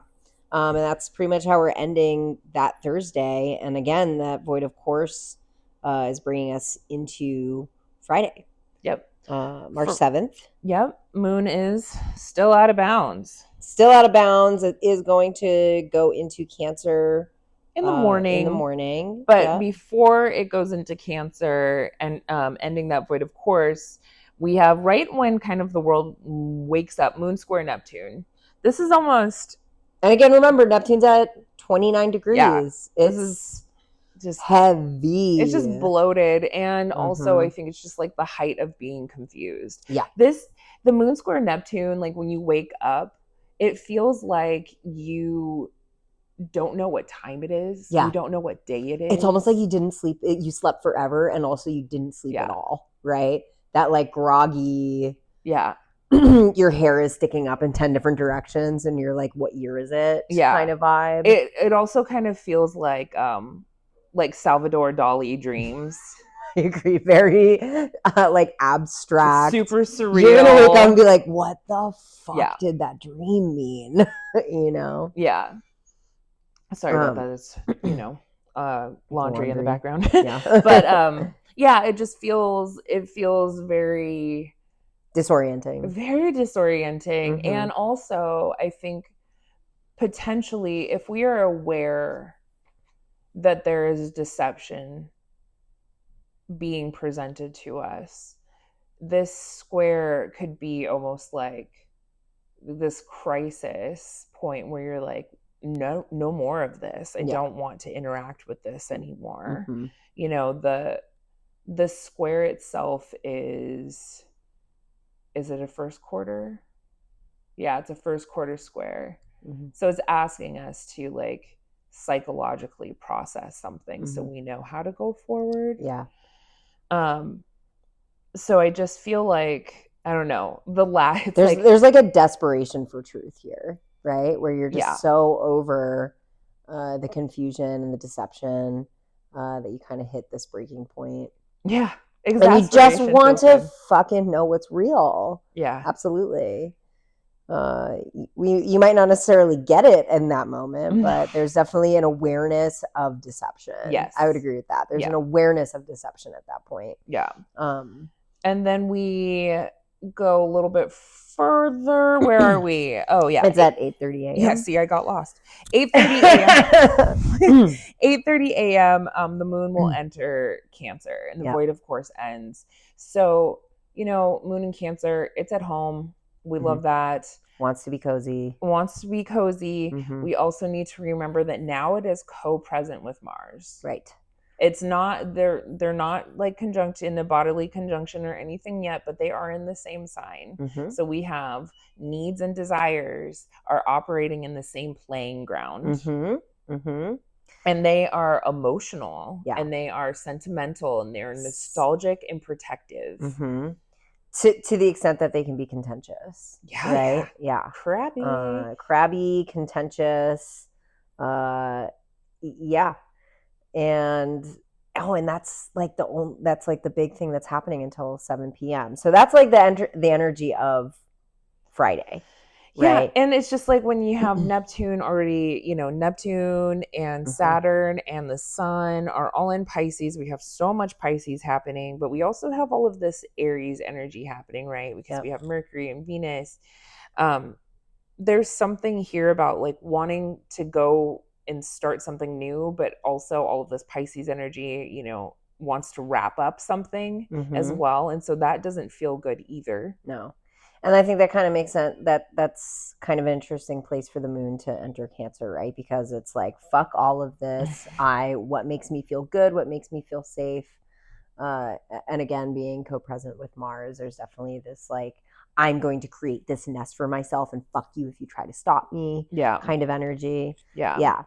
And that's pretty much how we're ending that Thursday. And again, that void of course is bringing us into Friday. Yep. March 7th. Yep. Moon is still out of bounds. Still out of bounds. It is going to go into Cancer in the morning. But before it goes into Cancer and ending that void of course, we have right when kind of the world wakes up, Moon square Neptune. This is almost... And again, remember, Neptune's at 29 degrees. Yeah, this is just heavy. It's just bloated. And also, I think it's just like the height of being confused. Yeah. The Moon square Neptune, like when you wake up, it feels like you don't know what time it is. Yeah. You don't know what day it is. It's almost like you didn't sleep. You slept forever and also you didn't sleep at all, right? That like groggy... Yeah. Your hair is sticking up in 10 different directions and you're like, what year is it? Yeah. Kind of vibe. It also kind of feels like Salvador Dali dreams. I agree. Very like abstract. Super surreal. You're going to wake up and be like, what the fuck did that dream mean? You know? Yeah. Sorry about that. It's, laundry in the background. Yeah. But it just feels, very... disorienting. Very disorienting. And also, I think potentially if we are aware that there is deception being presented to us, this square could be almost like this crisis point where you're like, no more of this. I don't want to interact with this anymore. You know, the square itself is it a first quarter? Yeah, it's a first quarter square. So it's asking us to like psychologically process something so we know how to go forward. Yeah. So I just feel like, I don't know, there's like a desperation for truth here, right? Where you're just so over the confusion and the deception that you kind of hit this breaking point. Yeah. And you just want to fucking know what's real. Yeah. Absolutely. You might not necessarily get it in that moment, but there's definitely an awareness of deception. Yes. I would agree with that. There's an awareness of deception at that point. Yeah. And then we go a litlittle bit further. Where are we? Oh, yeah. It's at 8:30 a.m. Yeah, see, I got lost. 8:30 a.m. 8:30 a.m. The moon will enter Cancer and the void, of course, ends. So, moon in Cancer, it's at home. We love that. Wants to be cozy. We also need to remember that now it is co-present with Mars. Right. It's not, they're not like conjunct in a bodily conjunction or anything yet, but they are in the same sign. So we have needs and desires are operating in the same playing ground. And they are emotional and they are sentimental and they're nostalgic and protective. To the extent that they can be contentious. Yeah. Right? Yeah. Crabby, contentious. Yeah. And Oh, and that's like the big thing that's happening until 7 p.m. So that's like the energy of Friday. Right. Yeah, and it's just like when you have Neptune already, Neptune and Saturn and the sun are all in Pisces. We have so much Pisces happening, but we also have all of this Aries energy happening, right? Because we have Mercury and Venus. There's something here about like wanting to go and start something new, but also all of this Pisces energy, wants to wrap up something as well. And so that doesn't feel good either. No. And I think that kind of makes sense. That's kind of an interesting place for the moon to enter Cancer, right? Because it's like, fuck all of this. What makes me feel good? What makes me feel safe? And again, being co-present with Mars, there's definitely this like, I'm going to create this nest for myself and fuck you if you try to stop me. Yeah. Kind of energy. Yeah. Yeah.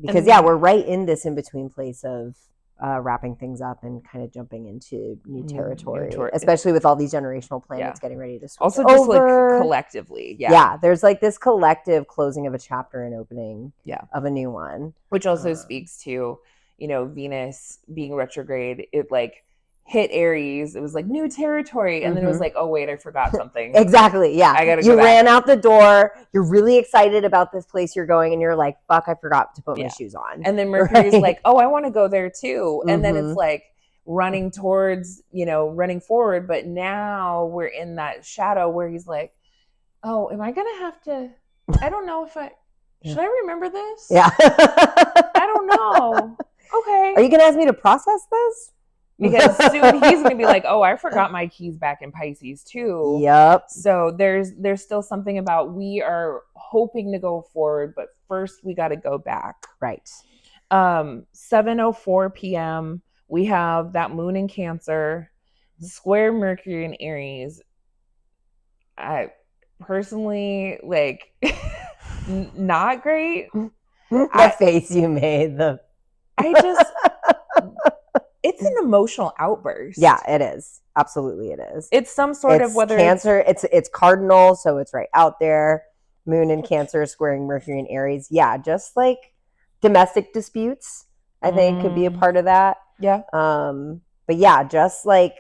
Because we're right in this in-between place of wrapping things up and kind of jumping into new territory, especially with all these generational planets getting ready to switch also just over. Like collectively. Yeah. There's like this collective closing of a chapter and opening of a new one. Which also speaks to, Venus being retrograde. It like hit Aries. It was like new territory. And then it was like, oh wait, I forgot something. Exactly. Yeah. I gotta go back. Ran out the door. You're really excited about this place you're going. And you're like, fuck, I forgot to put my shoes on. And then Mercury's like, oh, I want to go there too. And then it's like running towards, running forward. But now we're in that shadow where he's like, oh, am I going to have to, I don't know if should I remember this? Yeah. I don't know. Okay. Are you going to ask me to process this? Because soon he's going to be like, oh, I forgot my keys back in Pisces too. Yep. So there's still something about we are hoping to go forward, but first we got to go back. Right. 7:04 p.m. We have that moon in Cancer, square Mercury in Aries. I personally like not great. The face you made. It's an emotional outburst. Yeah, it is. Absolutely it is. It's some sort of whether Cancer, it's cardinal, so it's right out there. Moon in Cancer squaring Mercury in Aries. Yeah, just like domestic disputes, I think could be a part of that. Yeah. But yeah, just like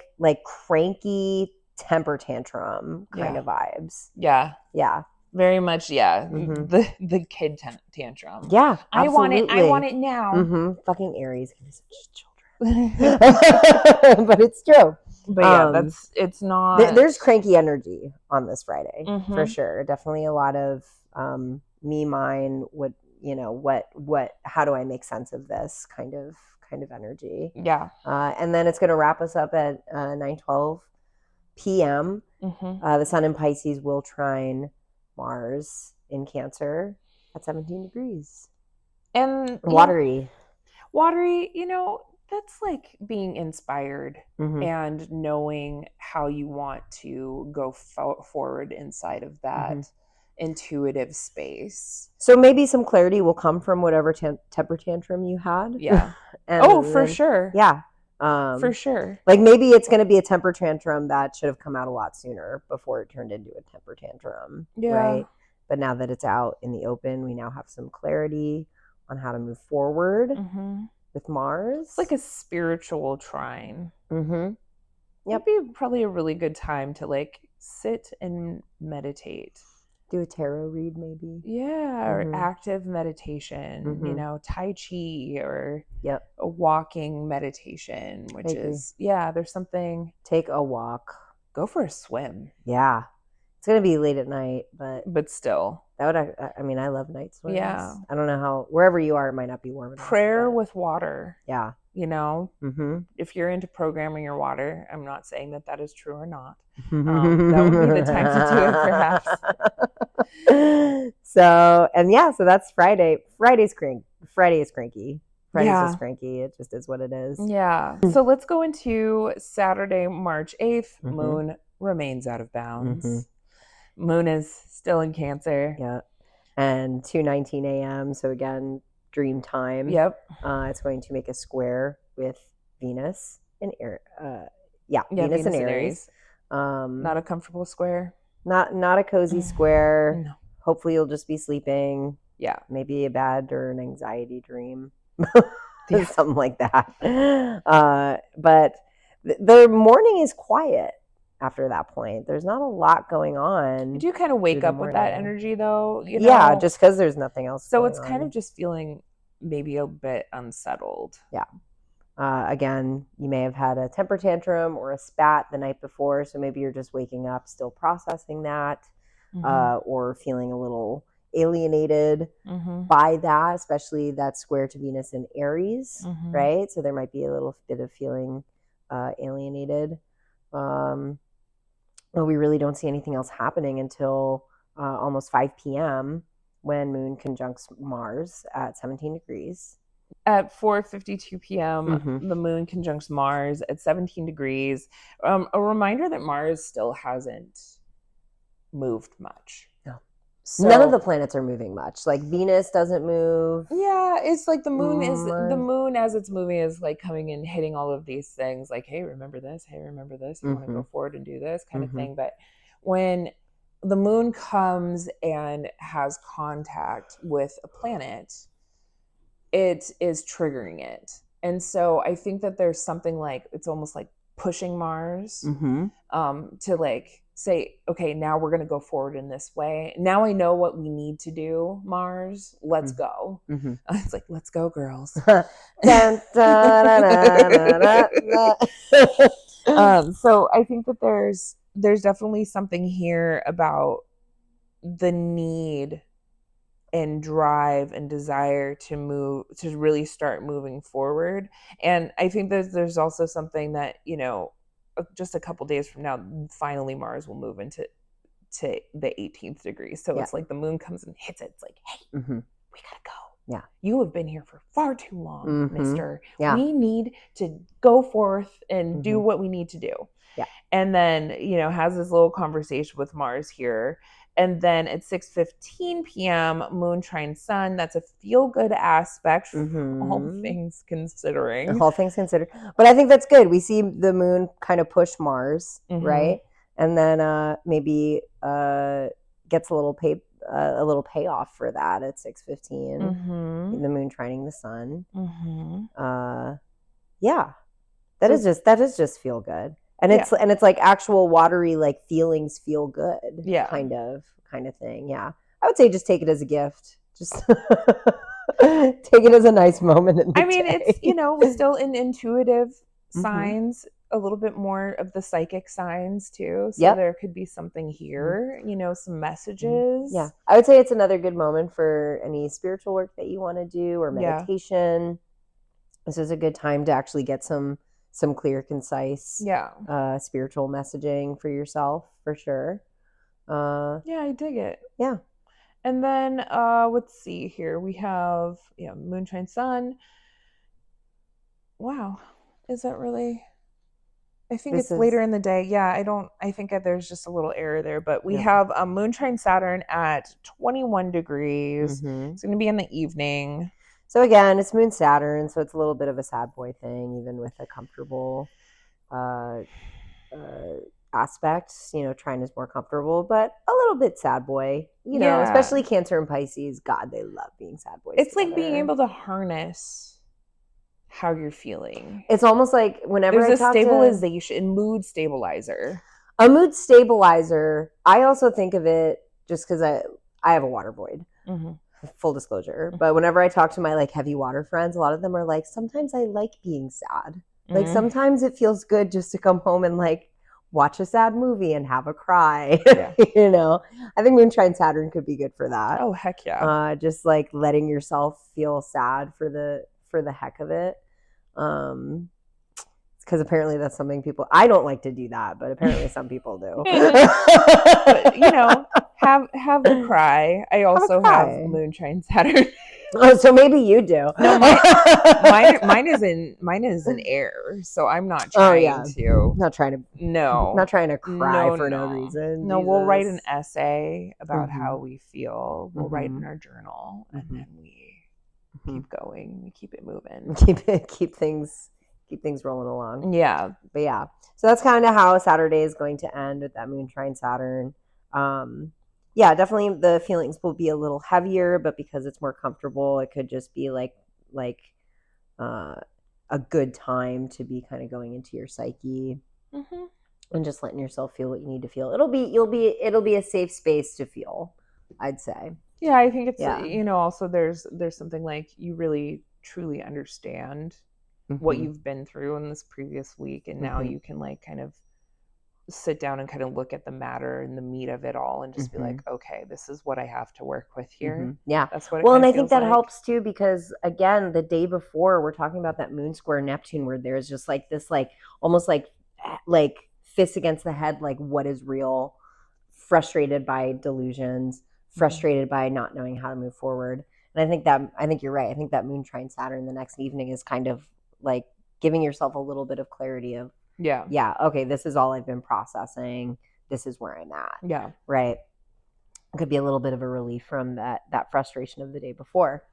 cranky temper tantrum kind of vibes. Yeah. Yeah. Very much, yeah. The kid tantrum. Yeah, absolutely. I want it now. Fucking Aries can be such children. But it's true. But yeah, it's not. There's cranky energy on this Friday for sure. Definitely a lot of me, mine. How do I make sense of this kind of energy? Yeah. And then it's going to wrap us up at 9:12 p.m. The Sun in Pisces will trine Mars in Cancer at 17 degrees. And watery, that's like being inspired and knowing how you want to go forward inside of that intuitive space. So maybe some clarity will come from whatever temper tantrum you had. Yeah. For sure. Yeah. For sure. Like maybe it's going to be a temper tantrum that should have come out a lot sooner before it turned into a temper tantrum. Yeah. Right. But now that it's out in the open, we now have some clarity on how to move forward with Mars. It's like a spiritual trine. Yep. It'd be probably a really good time to like sit and meditate. Do a tarot read maybe. Yeah, or active meditation, Tai Chi or a walking meditation, which is, there's something. Take a walk. Go for a swim. Yeah. It's going to be late at night, but still. That would, I love night swims. Yeah. I don't know how, wherever you are, it might not be warm enough. Prayer with water. Yeah. If you're into programming your water, I'm not saying that is true or not. That would be the time to do it, perhaps. So that's Friday. Friday is cranky. Friday's just cranky. It just is what it is. Yeah. So let's go into Saturday, March 8th. Moon remains out of bounds. Moon is still in Cancer. Yeah. And 2:19 a.m. So again, dream time. Yep. It's going to make a square with Venus in Aries. Venus in Aries. Not a comfortable square. Not a cozy square. No. Hopefully you'll just be sleeping. Yeah. Maybe a bad or an anxiety dream. something like that. But the morning is quiet after that point. There's not a lot going on. You do kind of wake up with that energy, though. Yeah, just because there's nothing else. So it's kind of just feeling maybe a bit unsettled. Yeah. Again, you may have had a temper tantrum or a spat the night before, so maybe you're just waking up still processing that, or feeling a little alienated by that, especially that square to Venus in Aries, right? So there might be a little bit of feeling alienated. But we really don't see anything else happening until almost 5 p.m. when Moon conjuncts Mars at 17 degrees. At 4:52 p.m., the Moon conjuncts Mars at 17 degrees. A reminder that Mars still hasn't moved much. No. So, none of the planets are moving much. Like Venus doesn't move. Yeah, it's like the moon as it's moving is like coming in, hitting all of these things like, hey, remember this? Hey, remember this? You want to go forward and do this kind of thing. But when the moon comes and has contact with a planet, it is triggering it. And so I think that there's something like, it's almost like pushing Mars to like say, okay, now we're going to go forward in this way. Now I know what we need to do, Mars. Let's go. It's like, let's go, girls. So I think that there's definitely something here about the need and drive and desire to move, to really start moving forward. And I think that there's also something that, just a couple days from now, finally Mars will move into the 18th degree. So it's like the moon comes and hits it. It's like, hey, we gotta go. Yeah. You have been here for far too long, mister. Yeah. We need to go forth and do what we need to do. Yeah. And then, has this little conversation with Mars here. And then at 6:15 p.m., Moon trine Sun. That's a feel-good aspect, all things considering. All things considered. But I think that's good. We see the moon kind of push Mars, right? And then maybe gets a little payoff for that at 6:15. The moon trining the sun. Yeah, that is just feel good. And it's like actual watery, like feelings feel good, kind of thing. Yeah, I would say just take it as a gift. Just take it as a nice moment in the day. It's still in intuitive signs, a little bit more of the psychic signs too. So there could be something here, some messages. Yeah, I would say it's another good moment for any spiritual work that you want to do or meditation. This is a good time to actually get some clear, concise, spiritual messaging for yourself, for sure. I dig it. Yeah. And then let's see here. We have Moon trine Sun. Wow. Is that really? I think it's later in the day. Yeah, I think there's just a little error there. But we have Moon trine Saturn at 21 degrees. It's going to be in the evening. So again, it's Moon Saturn, so it's a little bit of a sad boy thing, even with a comfortable aspect. Trine is more comfortable, but a little bit sad boy. Especially Cancer and Pisces. God, they love being sad boys. It's together. Like being able to harness how you're feeling. It's almost like whenever there's a stabilization, mood stabilizer. A mood stabilizer. I also think of it just because I have a water void. Full disclosure. But whenever I talk to my like heavy water friends, a lot of them are like, sometimes I like being sad. Like sometimes it feels good just to come home and like watch a sad movie and have a cry. I think Moon trine Saturn could be good for that. Oh heck yeah. Just like letting yourself feel sad for the heck of it. Because apparently that's something I don't like to do that, but apparently some people do. But, have the cry. I also have Moon trine Saturn. Oh, so maybe you do. No, mine is in air, so I'm not trying to. Not trying to cry for no reason. No, Jesus. We'll write an essay about how we feel. We'll write in our journal, and then we keep going. We keep it moving. Keep things rolling along. Yeah. But yeah. So that's kind of how Saturday is going to end with that Moon trine Saturn. Definitely the feelings will be a little heavier, but because it's more comfortable, it could just be like a good time to be kind of going into your psyche and just letting yourself feel what you need to feel. It'll be a safe space to feel, I'd say. Yeah, I think it's also there's something like you really truly understand what you've been through in this previous week, and now you can like kind of sit down and kind of look at the matter and the meat of it all and just be like, okay, this is what I have to work with here. Yeah. That's what and I think that helps too, because again, the day before we're talking about that moon square Neptune, where there's just like this, like almost like fists against the head, like what is real, frustrated by delusions, frustrated by not knowing how to move forward. And I think you're right. I think that moon trine Saturn the next evening is kind of like giving yourself a little bit of clarity of, okay, this is all I've been processing. This is where I'm at. Yeah. Right. It could be a little bit of a relief from that frustration of the day before.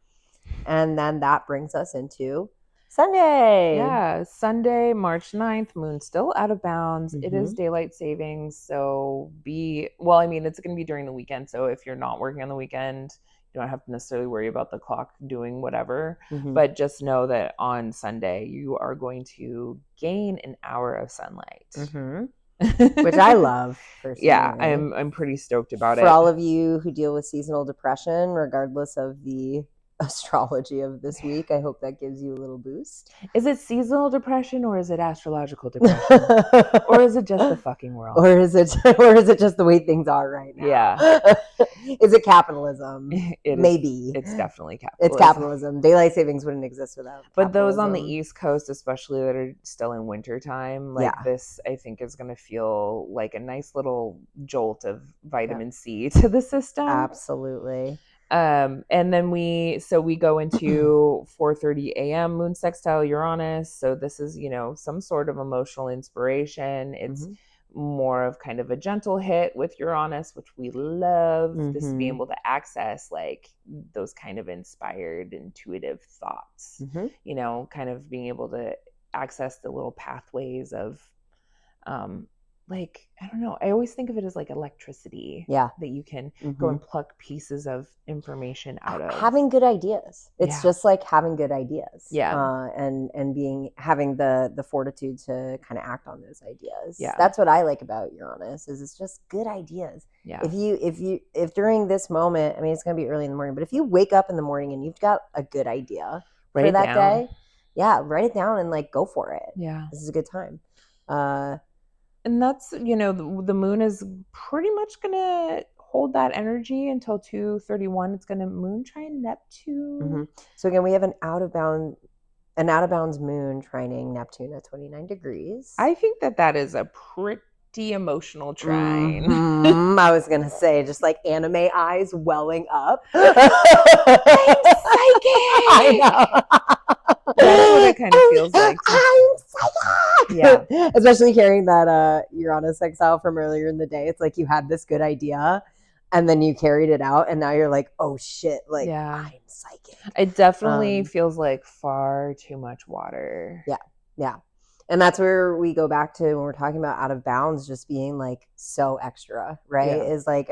And then that brings us into Sunday. Yeah, Sunday, March 9th, moon still out of bounds. It is daylight savings, so it's going to be during the weekend, so if you're not working on the weekend, you don't have to necessarily worry about the clock doing whatever, but just know that on Sunday, you are going to gain an hour of sunlight. Which I love, personally. Yeah, I'm pretty stoked about it. For all of you who deal with seasonal depression, regardless of the astrology of this week, I hope that gives you a little boost. Is it seasonal depression, or is it astrological depression? Or is it just the fucking world? Or is it just the way things are right now? Yeah. Is it capitalism? Maybe. It's definitely capitalism. It's capitalism. Daylight savings wouldn't exist without But those on the East Coast, especially that are still in wintertime, this, I think, is going to feel like a nice little jolt of vitamin C to the system. Absolutely. And then we go into 4:30 a.m. moon sextile Uranus. So this is, some sort of emotional inspiration. It's more of kind of a gentle hit with Uranus, which we love. This being able to access like those kind of inspired, intuitive thoughts, kind of being able to access the little pathways of, I don't know. I always think of it as like electricity. Yeah. That you can go and pluck pieces of information out of. Having good ideas. It's just like having good ideas. Yeah. And having the fortitude to kind of act on those ideas. Yeah. That's what I like about Uranus, is it's just good ideas. Yeah. If during this moment, I mean, it's going to be early in the morning, but if you wake up in the morning and you've got a good idea for that day, write it down and like go for it. Yeah. This is a good time. And that's, the moon is pretty much going to hold that energy until 2:31. It's going to moon trine Neptune. So again, we have an out of bounds moon trining Neptune at 29 degrees. I think that is a pretty emotional trine. I was going to say, just like anime eyes welling up. I'm psychic! I know. That's what it kind of feels like. Yeah. Especially hearing that Uranus sextile from earlier in the day. It's like you had this good idea and then you carried it out and now you're like, oh shit, like I'm psychic. It definitely feels like far too much water. Yeah. Yeah. And that's where we go back to when we're talking about out of bounds, just being like so extra, right? Yeah. Is like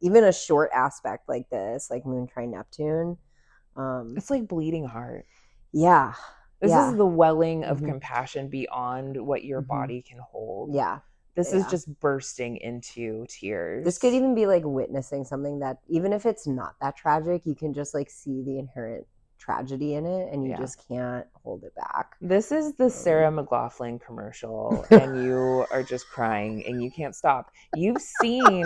even a short aspect like this, like moon trine Neptune. It's like bleeding heart. Yeah. This is the welling of compassion beyond what your body can hold. Yeah. This is just bursting into tears. This could even be like witnessing something that, even if it's not that tragic, you can just like see the inherent tragedy in it and you just can't hold it back. This is the Sarah McLachlan commercial and you are just crying and you can't stop. You've seen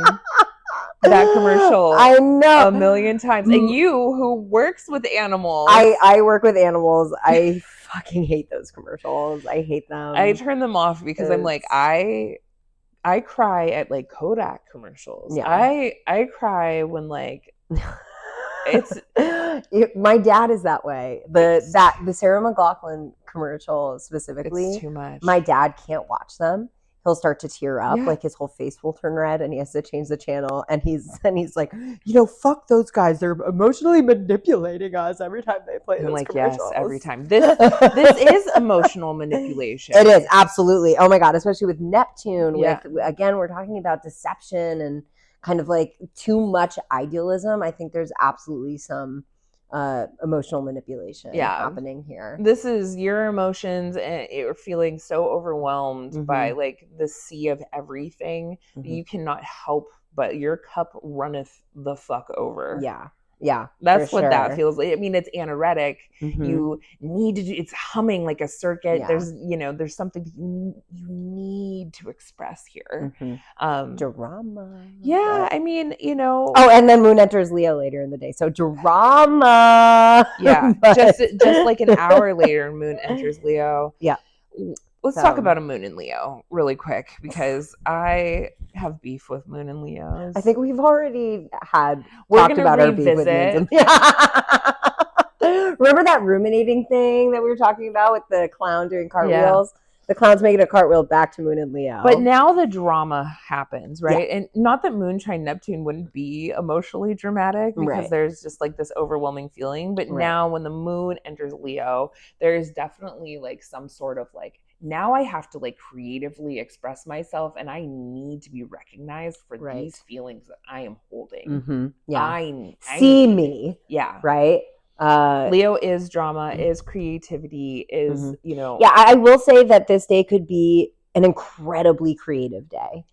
that commercial, I know, a million times. And you, who works with animals, I work with animals. I fucking hate those commercials. I hate them. I turn them off because I'm like, I cry at like Kodak commercials. Yeah. I cry when like it's my dad is that way. The Sarah McLachlan commercial specifically, it's too much. My dad can't watch them. He'll start to tear up, like his whole face will turn red and he has to change the channel. And he's like, fuck those guys. They're emotionally manipulating us every time they play those commercials. Yes, every time. This is emotional manipulation. It is, absolutely. Oh my God, especially with Neptune. Yeah. Again, we're talking about deception and kind of like too much idealism. I think there's absolutely some emotional manipulation happening here. This is your emotions, and you're feeling so overwhelmed by like the sea of everything that you cannot help but your cup runneth the fuck over. Yeah, that's what that feels like. I mean, it's anoretic. You need to do, it's humming like a circuit. There's something you need to express here. Drama. Yeah, I mean, oh, and then Moon enters Leo later in the day, so drama. Yeah, just like an hour later, Moon enters Leo. Yeah. Let's talk about a Moon in Leo really quick, because I have beef with Moon and Leos. I think we've already talked about our beef with Moons. Remember that ruminating thing that we were talking about with the clown doing cartwheels? Yeah. The clown's making a cartwheel back to Moon and Leo. But now the drama happens, right? Yeah. And not that Moon trine Neptune wouldn't be emotionally dramatic, because there's just like this overwhelming feeling. But now when the Moon enters Leo, there's definitely like some sort of like, now I have to like creatively express myself, and I need to be recognized for these feelings that I am holding. Yeah. I see me. Yeah. Right. Leo is drama, is creativity, is, Yeah, I will say that this day could be an incredibly creative day.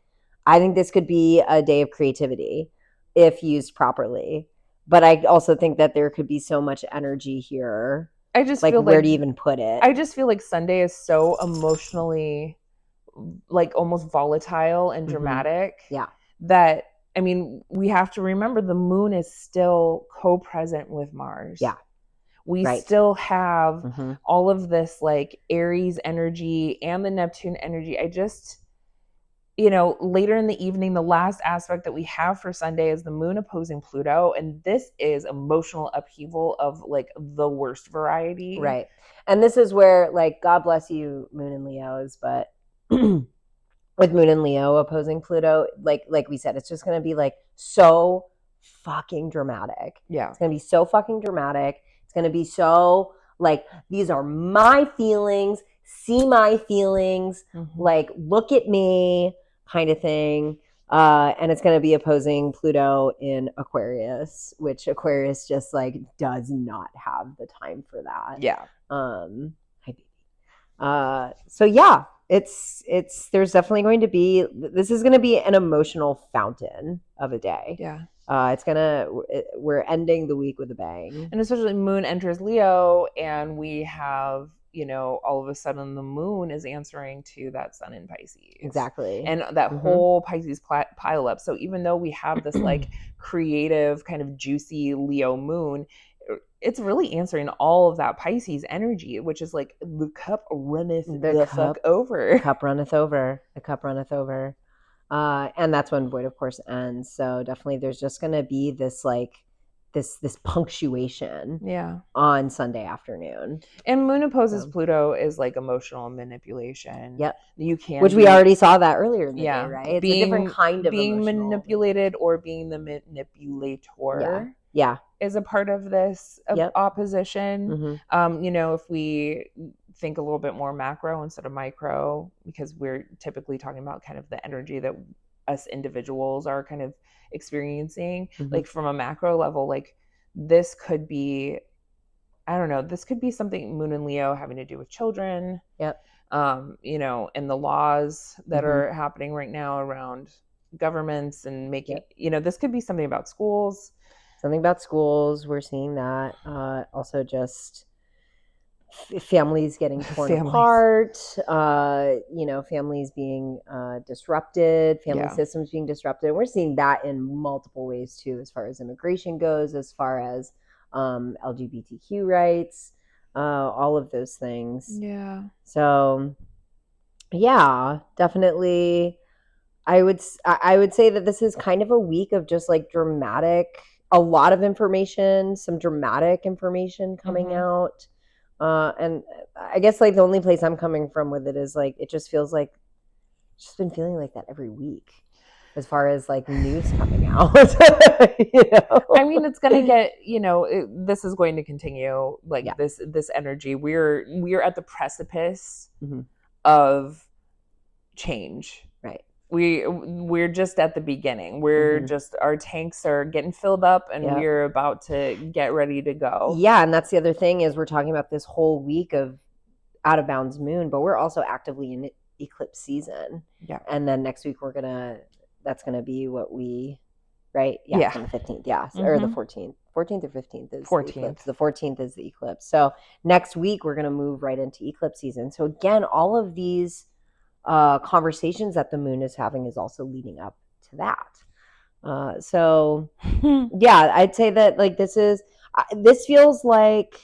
I think this could be a day of creativity if used properly. But I also think that there could be so much energy here. I just like, feel where to even put it. I just feel like Sunday is so emotionally, like, almost volatile and dramatic. Yeah. That, I mean, we have to remember the Moon is still co-present with Mars. Yeah. We still have all of this like Aries energy and the Neptune energy. I just, later in the evening, the last aspect that we have for Sunday is the Moon opposing Pluto. And this is emotional upheaval of like the worst variety. Right. And this is where, like, God bless you, Moon and Leos, but with Moon and Leo opposing Pluto, like we said, it's just going to be like so fucking dramatic. Yeah. It's going to be so fucking dramatic. It's going to be so like, these are my feelings, see my feelings, like, look at me kind of thing. And it's going to be opposing Pluto in Aquarius, which Aquarius just like does not have the time for that. Yeah. Hi, baby. So yeah, there's definitely going to be, this is going to be an emotional fountain of a day. Yeah. We're ending the week with a bang. And especially Moon enters Leo, and we have, all of a sudden the Moon is answering to that Sun in Pisces. Exactly. And that whole Pisces pile up. So even though we have this like creative kind of juicy Leo Moon, it's really answering all of that Pisces energy, which is like the cup runneth the fuck over. The cup runneth over. The cup runneth over. And that's when Void, of course, ends. So definitely there's just going to be this like this punctuation on Sunday afternoon. And Moon opposes Pluto is like emotional manipulation. Yep. Which we already saw that earlier in the day, right? It's a different kind of being manipulated or being the manipulator. Yeah. Is a part of this opposition. If we think a little bit more macro instead of micro, because we're typically talking about kind of the energy that us individuals are kind of experiencing, like from a macro level, like this could be, I don't know, this could be something Moon and Leo having to do with children. Yep. And the laws that are happening right now around governments and making, this could be something about schools. Something about schools, we're seeing that. Also just families getting torn apart, families being disrupted, family systems being disrupted. We're seeing that in multiple ways too, as far as immigration goes, as far as LGBTQ rights, all of those things. Yeah. So, yeah, definitely. I would say that this is kind of a week of just like dramatic, a lot of information, some dramatic information coming out. And I guess like the only place I'm coming from with it is like, it just feels like, just been feeling like that every week as far as like news coming out. I mean, it's going to get, this is going to continue like this energy. We're at the precipice of change. Right. we're just at the beginning. We're just, our tanks are getting filled up and we're about to get ready to go. Yeah, and that's the other thing is we're talking about this whole week of out of bounds moon, but we're also actively in eclipse season. Yeah. And then next week that's gonna be what we right? Yeah, it's on the 15th. Yeah. Or the 14th. 14th or 15th is 14th. The eclipse. The 14th is the eclipse. So next week we're gonna move right into eclipse season. So again, all of these conversations that the moon is having is also leading up to that. So yeah, I'd say that like this feels like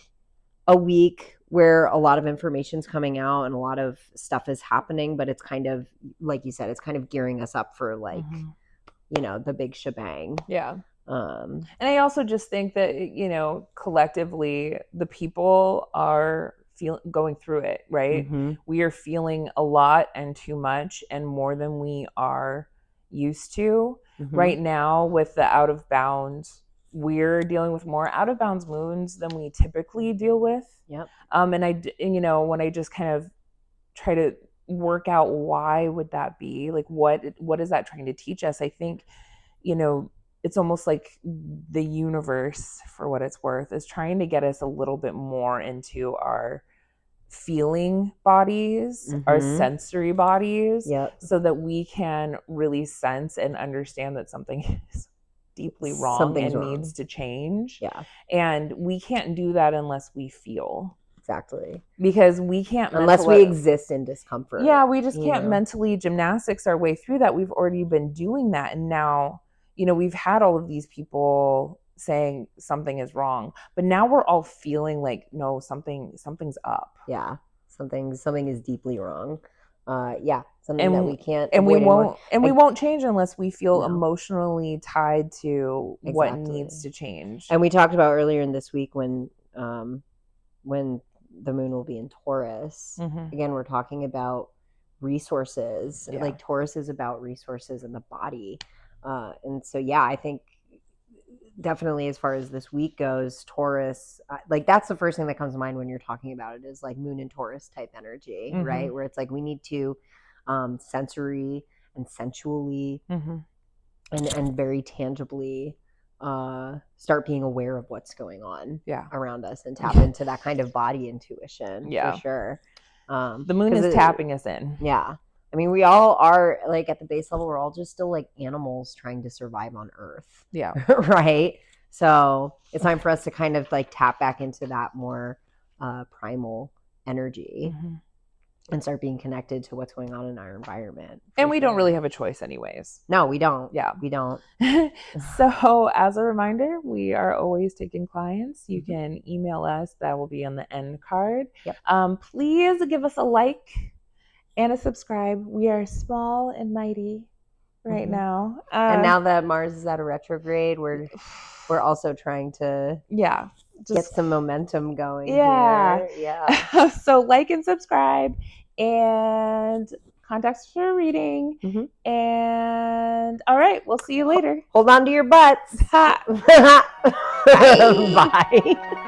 a week where a lot of information's coming out and a lot of stuff is happening, but it's kind of, like you said, it's kind of gearing us up for like, the big shebang. Yeah. And I also just think that, collectively the people are going through it, right? We are feeling a lot and too much and more than we are used to. Right now with the out of bounds, we're dealing with more out of bounds moons than we typically deal with. Yep. And I, when I just kind of try to work out why would that be, like what is that trying to teach us? I think, it's almost like the universe, for what it's worth, is trying to get us a little bit more into our feeling bodies, our sensory bodies, so that we can really sense and understand that something is deeply wrong and needs to change. Yeah. And we can't do that unless we feel. Exactly. Because we can't unless we exist in discomfort. Yeah, we just can't mentally gymnastics our way through that. We've already been doing that. And now, we've had all of these people saying something is wrong, but now we're all feeling like, no, something's up. Yeah. Something is deeply wrong. Something that we can't and we won't we won't change unless we feel emotionally tied to what needs to change. And we talked about earlier in this week when the moon will be in Taurus. Again, we're talking about resources. Like Taurus is about resources in the body. And so, I think definitely as far as this week goes, Taurus, like that's the first thing that comes to mind when you're talking about it, is like moon and Taurus type energy, right? Where it's like we need to sensory and sensually and very tangibly start being aware of what's going on around us and tap into that kind of body intuition for sure. The moon is tapping us in. Yeah. I mean, we all are, like, at the base level, we're all just still like animals trying to survive on Earth. Yeah. Right? So it's time for us to kind of like tap back into that more primal energy and start being connected to what's going on in our environment. And we don't really have a choice anyways. No, we don't. Yeah. We don't. So as a reminder, we are always taking clients. You can email us. That will be on the end card. Yep. Please give us a like and a subscribe. We are small and mighty right now. And now that Mars is out of retrograde, we're also trying to get some momentum going. Yeah. So like and subscribe and contact us for a reading. And all right, we'll see you later. Hold on to your butts. Bye. Bye.